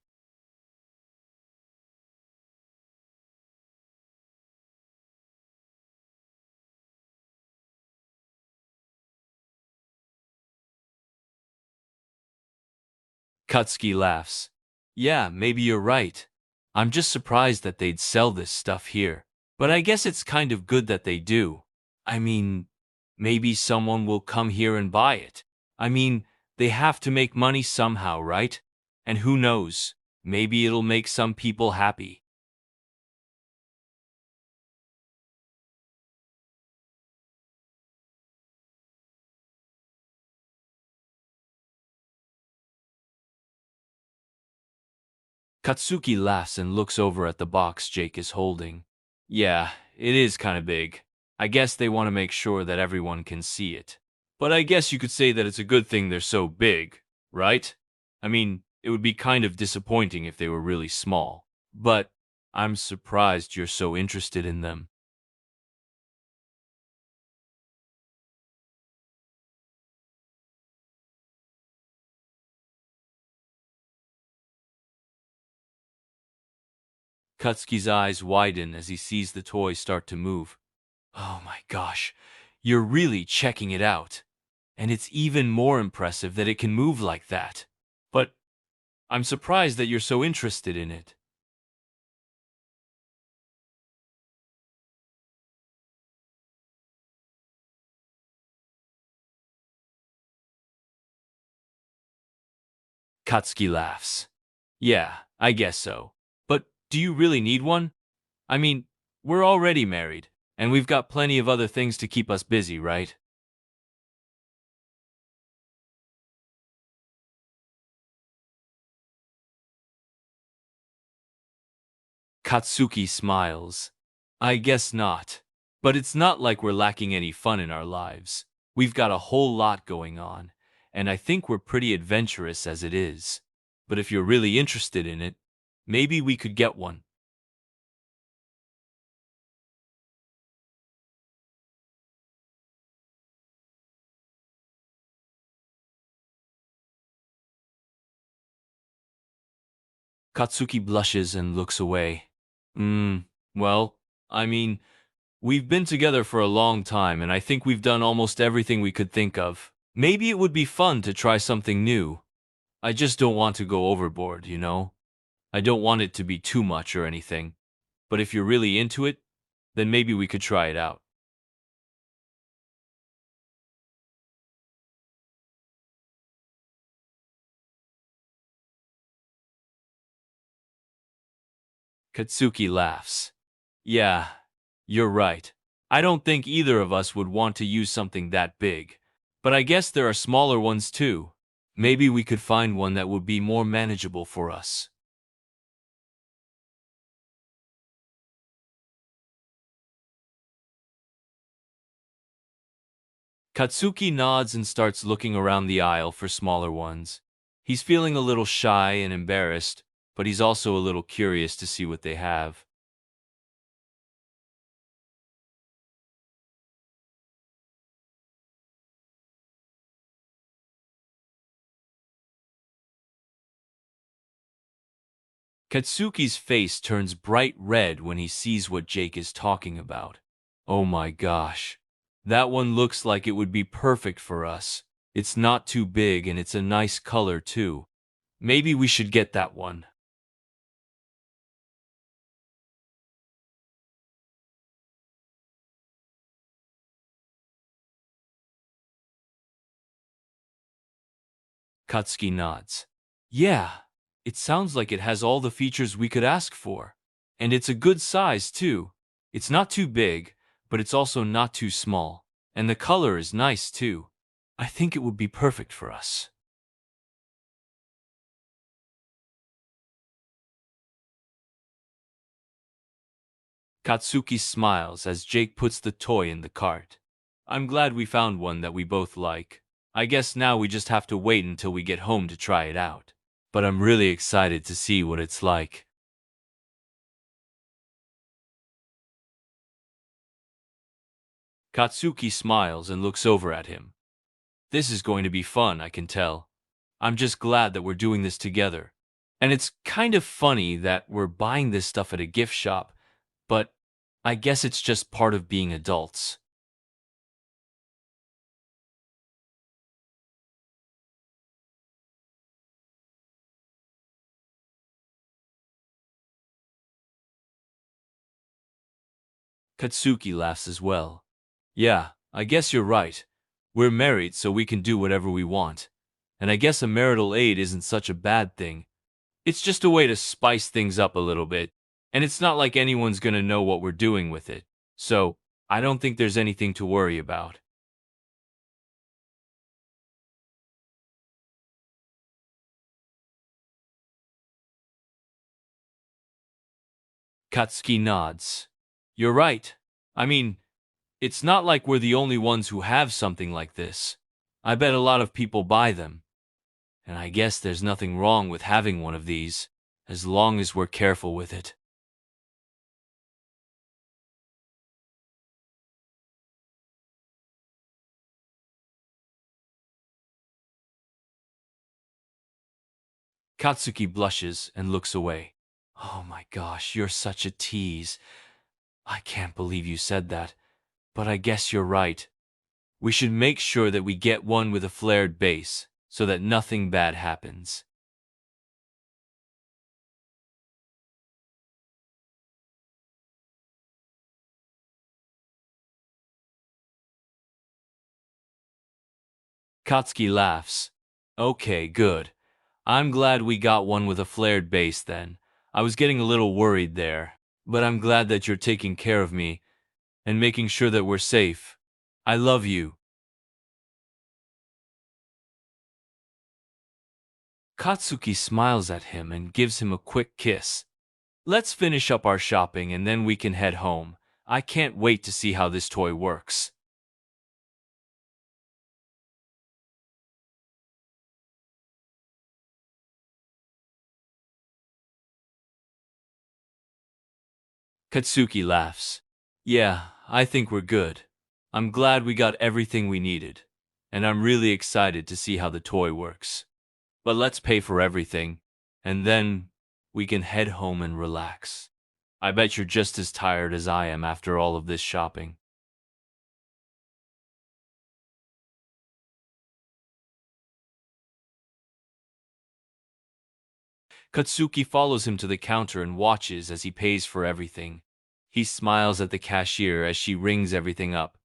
Katsuki laughs. Yeah, maybe you're right. I'm just surprised that they'd sell this stuff here. But I guess it's kind of good that they do. I mean, maybe someone will come here and buy it. I mean, they have to make money somehow, right? And who knows? Maybe it'll make some people happy. Katsuki laughs and looks over at the box Jake is holding. Yeah, it is kind of big. I guess they want to make sure that everyone can see it. But I guess you could say that it's a good thing they're so big, right? I mean, it would be kind of disappointing if they were really small. But I'm surprised you're so interested in them. Katsuki's eyes widen as he sees the toy start to move. Oh my gosh, you're really checking it out. And it's even more impressive that it can move like that. But I'm surprised that you're so interested in it. Katsuki laughs. Yeah, I guess so. But do you really need one? I mean, we're already married, and we've got plenty of other things to keep us busy, right? Katsuki smiles. I guess not. But it's not like we're lacking any fun in our lives. We've got a whole lot going on. and I think we're pretty adventurous as it is. But if you're really interested in it, maybe we could get one. Katsuki blushes and looks away. Well, I mean, we've been together for a long time, and I think we've done almost everything we could think of. Maybe it would be fun to try something new. I just don't want to go overboard, you know? I don't want it to be too much or anything. But if you're really into it, then maybe we could try it out. Katsuki laughs. Yeah, you're right. I don't think either of us would want to use something that big. But I guess there are smaller ones too. Maybe we could find one that would be more manageable for us. Katsuki nods and starts looking around the aisle for smaller ones. He's feeling a little shy and embarrassed, but he's also a little curious to see what they have. Katsuki's face turns bright red when he sees what Jake is talking about. Oh my gosh. That one looks like it would be perfect for us. It's not too big and it's a nice color too. Maybe we should get that one. Katsuki nods. Yeah, it sounds like it has all the features we could ask for. And it's a good size too. It's not too big, but it's also not too small. And the color is nice too. I think it would be perfect for us. Katsuki smiles as Jake puts the toy in the cart. I'm glad we found one that we both like. I guess now we just have to wait until we get home to try it out. But I'm really excited to see what it's like. Katsuki smiles and looks over at him. This is going to be fun, I can tell. I'm just glad that we're doing this together. And it's kind of funny that we're buying this stuff at a gift shop, but I guess it's just part of being adults. Katsuki laughs as well. Yeah, I guess you're right. We're married, so we can do whatever we want. And I guess a marital aid isn't such a bad thing. It's just a way to spice things up a little bit. And it's not like anyone's gonna know what we're doing with it. So, I don't think there's anything to worry about. Katsuki nods. You're right. I mean, it's not like we're the only ones who have something like this. I bet a lot of people buy them. And I guess there's nothing wrong with having one of these, as long as we're careful with it. Katsuki blushes and looks away. Oh my gosh, you're such a tease. I can't believe you said that, but I guess you're right. We should make sure that we get one with a flared base, so that nothing bad happens. Katsuki laughs. Okay, good. I'm glad we got one with a flared base then. I was getting a little worried there, but I'm glad that you're taking care of me and making sure that we're safe. I love you. Katsuki smiles at him and gives him a quick kiss. Let's finish up our shopping and then we can head home. I can't wait to see how this toy works. Katsuki laughs. Yeah, I think we're good. I'm glad we got everything we needed, and I'm really excited to see how the toy works. But let's pay for everything, and then we can head home and relax. I bet you're just as tired as I am after all of this shopping. Katsuki follows him to the counter and watches as he pays for everything. He smiles at the cashier as she rings everything up.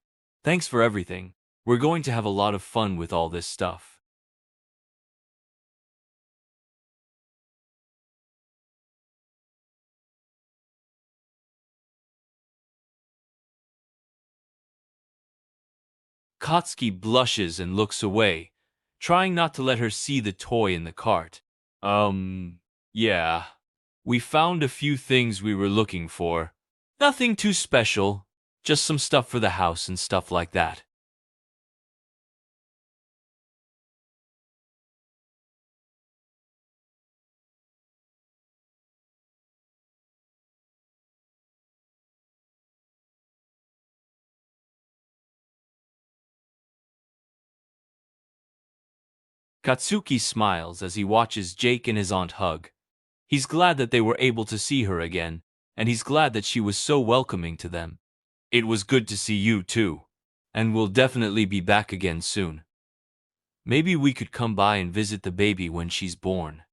Thanks for everything. We're going to have a lot of fun with all this stuff. Katsuki blushes and looks away, trying not to let her see the toy in the cart. Yeah. We found a few things we were looking for. Nothing too special, just some stuff for the house and stuff like that. Katsuki smiles as he watches Jake and his aunt hug. He's glad that they were able to see her again, and he's glad that she was so welcoming to them. It was good to see you too, and we'll definitely be back again soon. Maybe we could come by and visit the baby when she's born.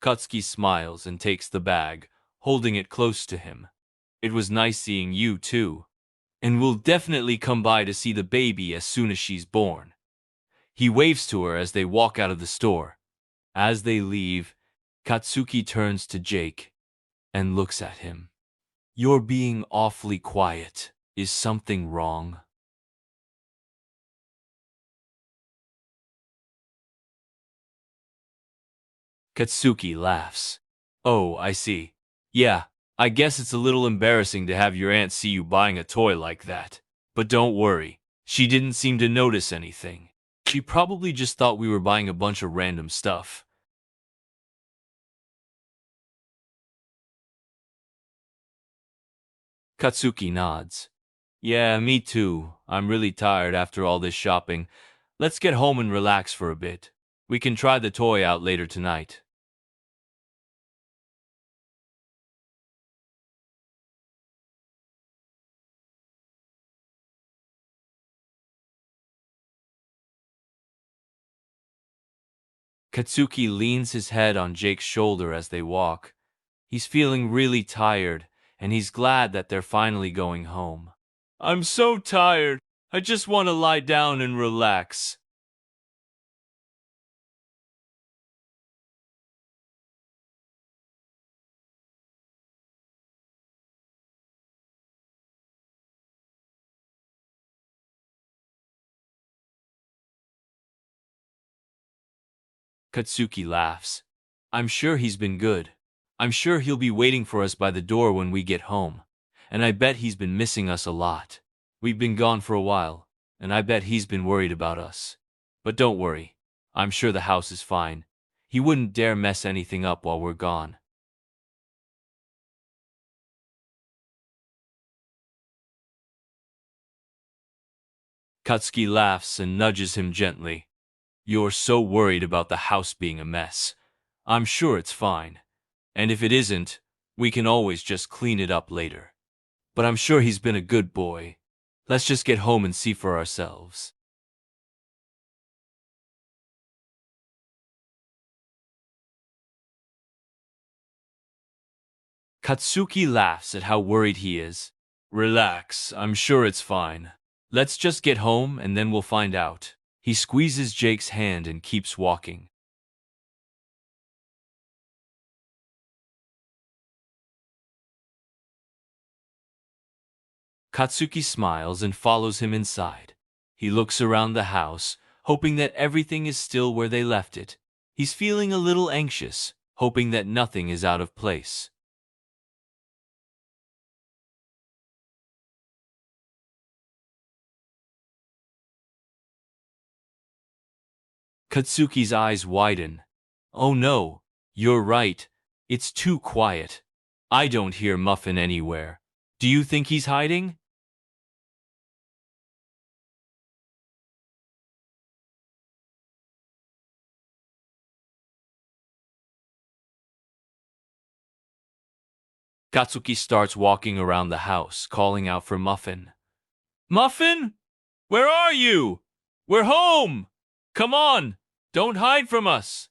Katsuki smiles and takes the bag, holding it close to him. It was nice seeing you too, and we'll definitely come by to see the baby as soon as she's born. He waves to her as they walk out of the store. As they leave, Katsuki turns to Jake and looks at him. You're being awfully quiet. Is something wrong? Katsuki laughs. Oh, I see. Yeah, I guess it's a little embarrassing to have your aunt see you buying a toy like that. But don't worry, she didn't seem to notice anything. She probably just thought we were buying a bunch of random stuff. Katsuki nods. Yeah, me too. I'm really tired after all this shopping. Let's get home and relax for a bit. We can try the toy out later tonight. Katsuki leans his head on Jake's shoulder as they walk. He's feeling really tired, and he's glad that they're finally going home. I'm so tired. I just want to lie down and relax. Katsuki laughs. I'm sure he's been good. I'm sure he'll be waiting for us by the door when we get home. And I bet he's been missing us a lot. We've been gone for a while, and I bet he's been worried about us. But don't worry. I'm sure the house is fine. He wouldn't dare mess anything up while we're gone. Katsuki laughs and nudges him gently. You're so worried about the house being a mess. I'm sure it's fine. And if it isn't, we can always just clean it up later. But I'm sure he's been a good boy. Let's just get home and see for ourselves. Katsuki laughs at how worried he is. Relax, I'm sure it's fine. Let's just get home and then we'll find out. He squeezes Jake's hand and keeps walking. Katsuki smiles and follows him inside. He looks around the house, hoping that everything is still where they left it. He's feeling a little anxious, hoping that nothing is out of place. Katsuki's eyes widen. Oh no, you're right. It's too quiet. I don't hear Muffin anywhere. Do you think he's hiding? Katsuki starts walking around the house, calling out for Muffin. Muffin? Where are you? We're home! Come on! Don't hide from us!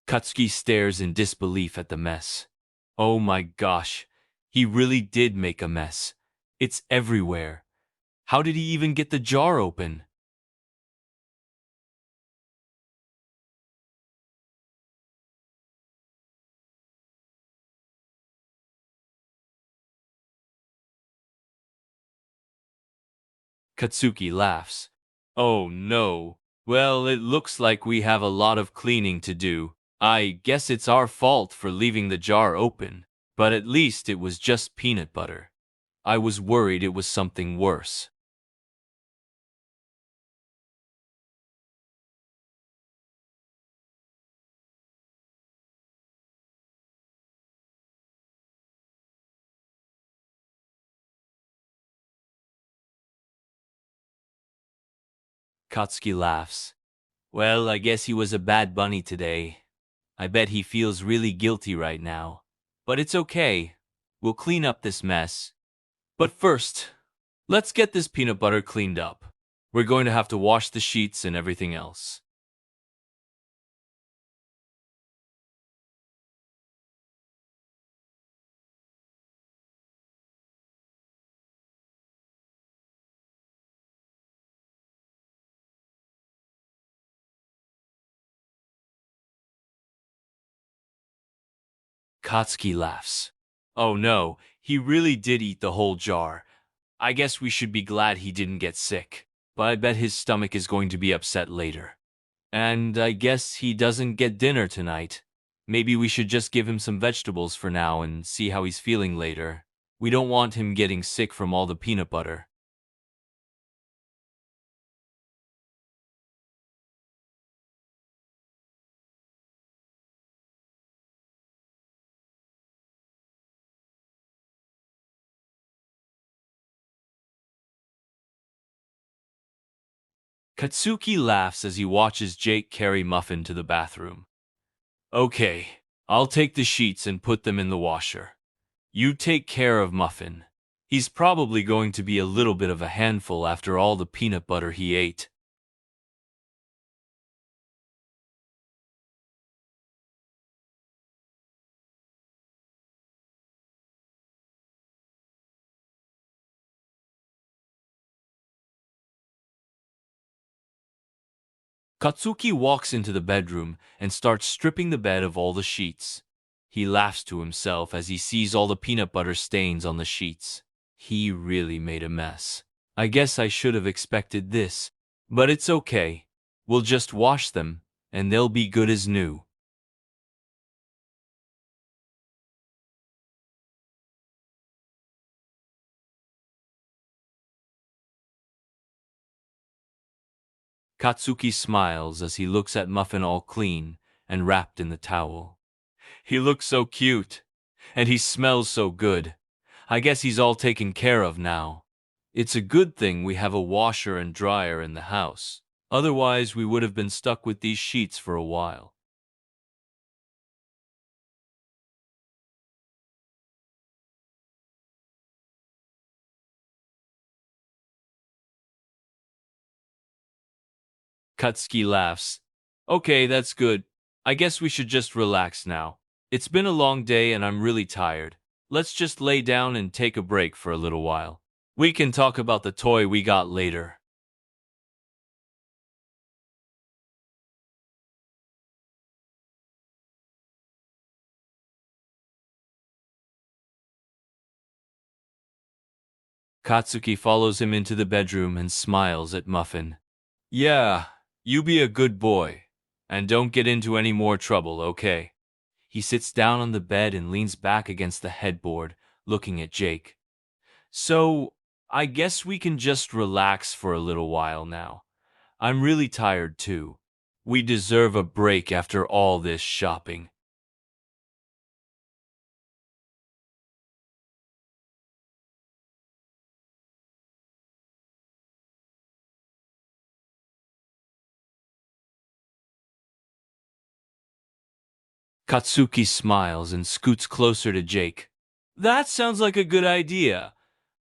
Katsuki stares in disbelief at the mess. Oh my gosh, he really did make a mess. It's everywhere. How did he even get the jar open? Katsuki laughs. Oh no. Well, it looks like we have a lot of cleaning to do. I guess it's our fault for leaving the jar open, but at least it was just peanut butter. I was worried it was something worse. Katsuki laughs. Well, I guess he was a bad bunny today. I bet he feels really guilty right now. But it's okay. We'll clean up this mess. But first, let's get this peanut butter cleaned up. We're going to have to wash the sheets and everything else. Katsuki laughs. Oh no, he really did eat the whole jar. I guess we should be glad he didn't get sick. But I bet his stomach is going to be upset later. And I guess he doesn't get dinner tonight. Maybe we should just give him some vegetables for now and see how he's feeling later. We don't want him getting sick from all the peanut butter. Katsuki laughs as he watches Jake carry Muffin to the bathroom. Okay, I'll take the sheets and put them in the washer. You take care of Muffin. He's probably going to be a little bit of a handful after all the peanut butter he ate. Katsuki walks into the bedroom and starts stripping the bed of all the sheets. He laughs to himself as he sees all the peanut butter stains on the sheets. He really made a mess. I guess I should have expected this, but it's okay. We'll just wash them, and they'll be good as new. Katsuki smiles as he looks at Muffin all clean and wrapped in the towel. He looks so cute, and he smells so good. I guess he's all taken care of now. It's a good thing we have a washer and dryer in the house. Otherwise, we would have been stuck with these sheets for a while. Katsuki laughs. Okay, that's good. I guess we should just relax now. It's been a long day and I'm really tired. Let's just lay down and take a break for a little while. We can talk about the toy we got later. Katsuki follows him into the bedroom and smiles at Muffin. Yeah, you be a good boy. And don't get into any more trouble, okay? He sits down on the bed and leans back against the headboard, looking at Jake. So, I guess we can just relax for a little while now. I'm really tired too. We deserve a break after all this shopping. Katsuki smiles and scoots closer to Jake. That sounds like a good idea.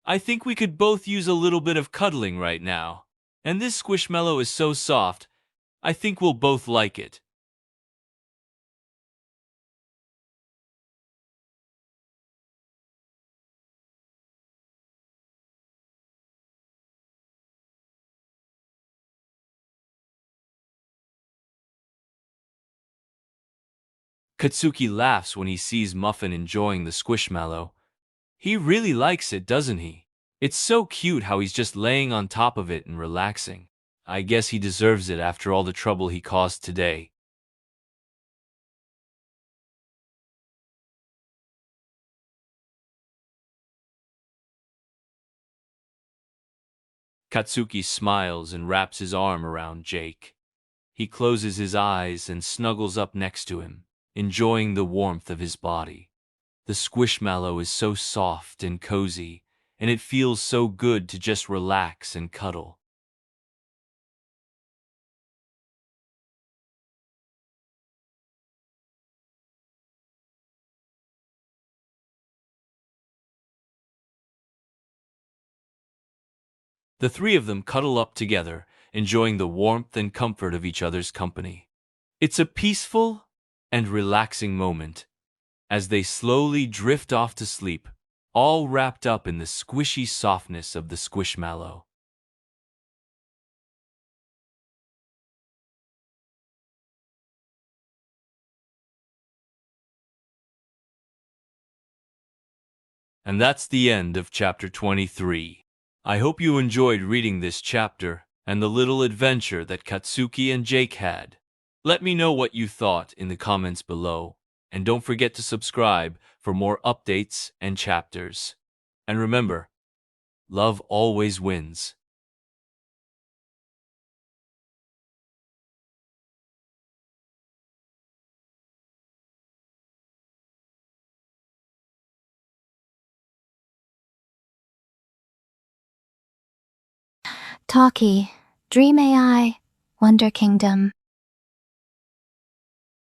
I think we could both use a little bit of cuddling right now. And this squishmallow is so soft, I think we'll both like it. Katsuki laughs when he sees Muffin enjoying the squishmallow. He really likes it, doesn't he? It's so cute how he's just laying on top of it and relaxing. I guess he deserves it after all the trouble he caused today. Katsuki smiles and wraps his arm around Jake. He closes his eyes and snuggles up next to him, enjoying the warmth of his body. The squishmallow is so soft and cozy, and it feels so good to just relax and cuddle. The three of them cuddle up together, enjoying the warmth and comfort of each other's company. It's a peaceful and relaxing moment as they slowly drift off to sleep, all wrapped up in the squishy softness of the squishmallow. And that's the end of chapter 23. I hope you enjoyed reading this chapter and the little adventure that Katsuki and Jake had. Let me know what you thought in the comments below, and don't forget to subscribe for more updates and chapters. And remember, love always wins. Talkie, Dream AI, Wonder Kingdom.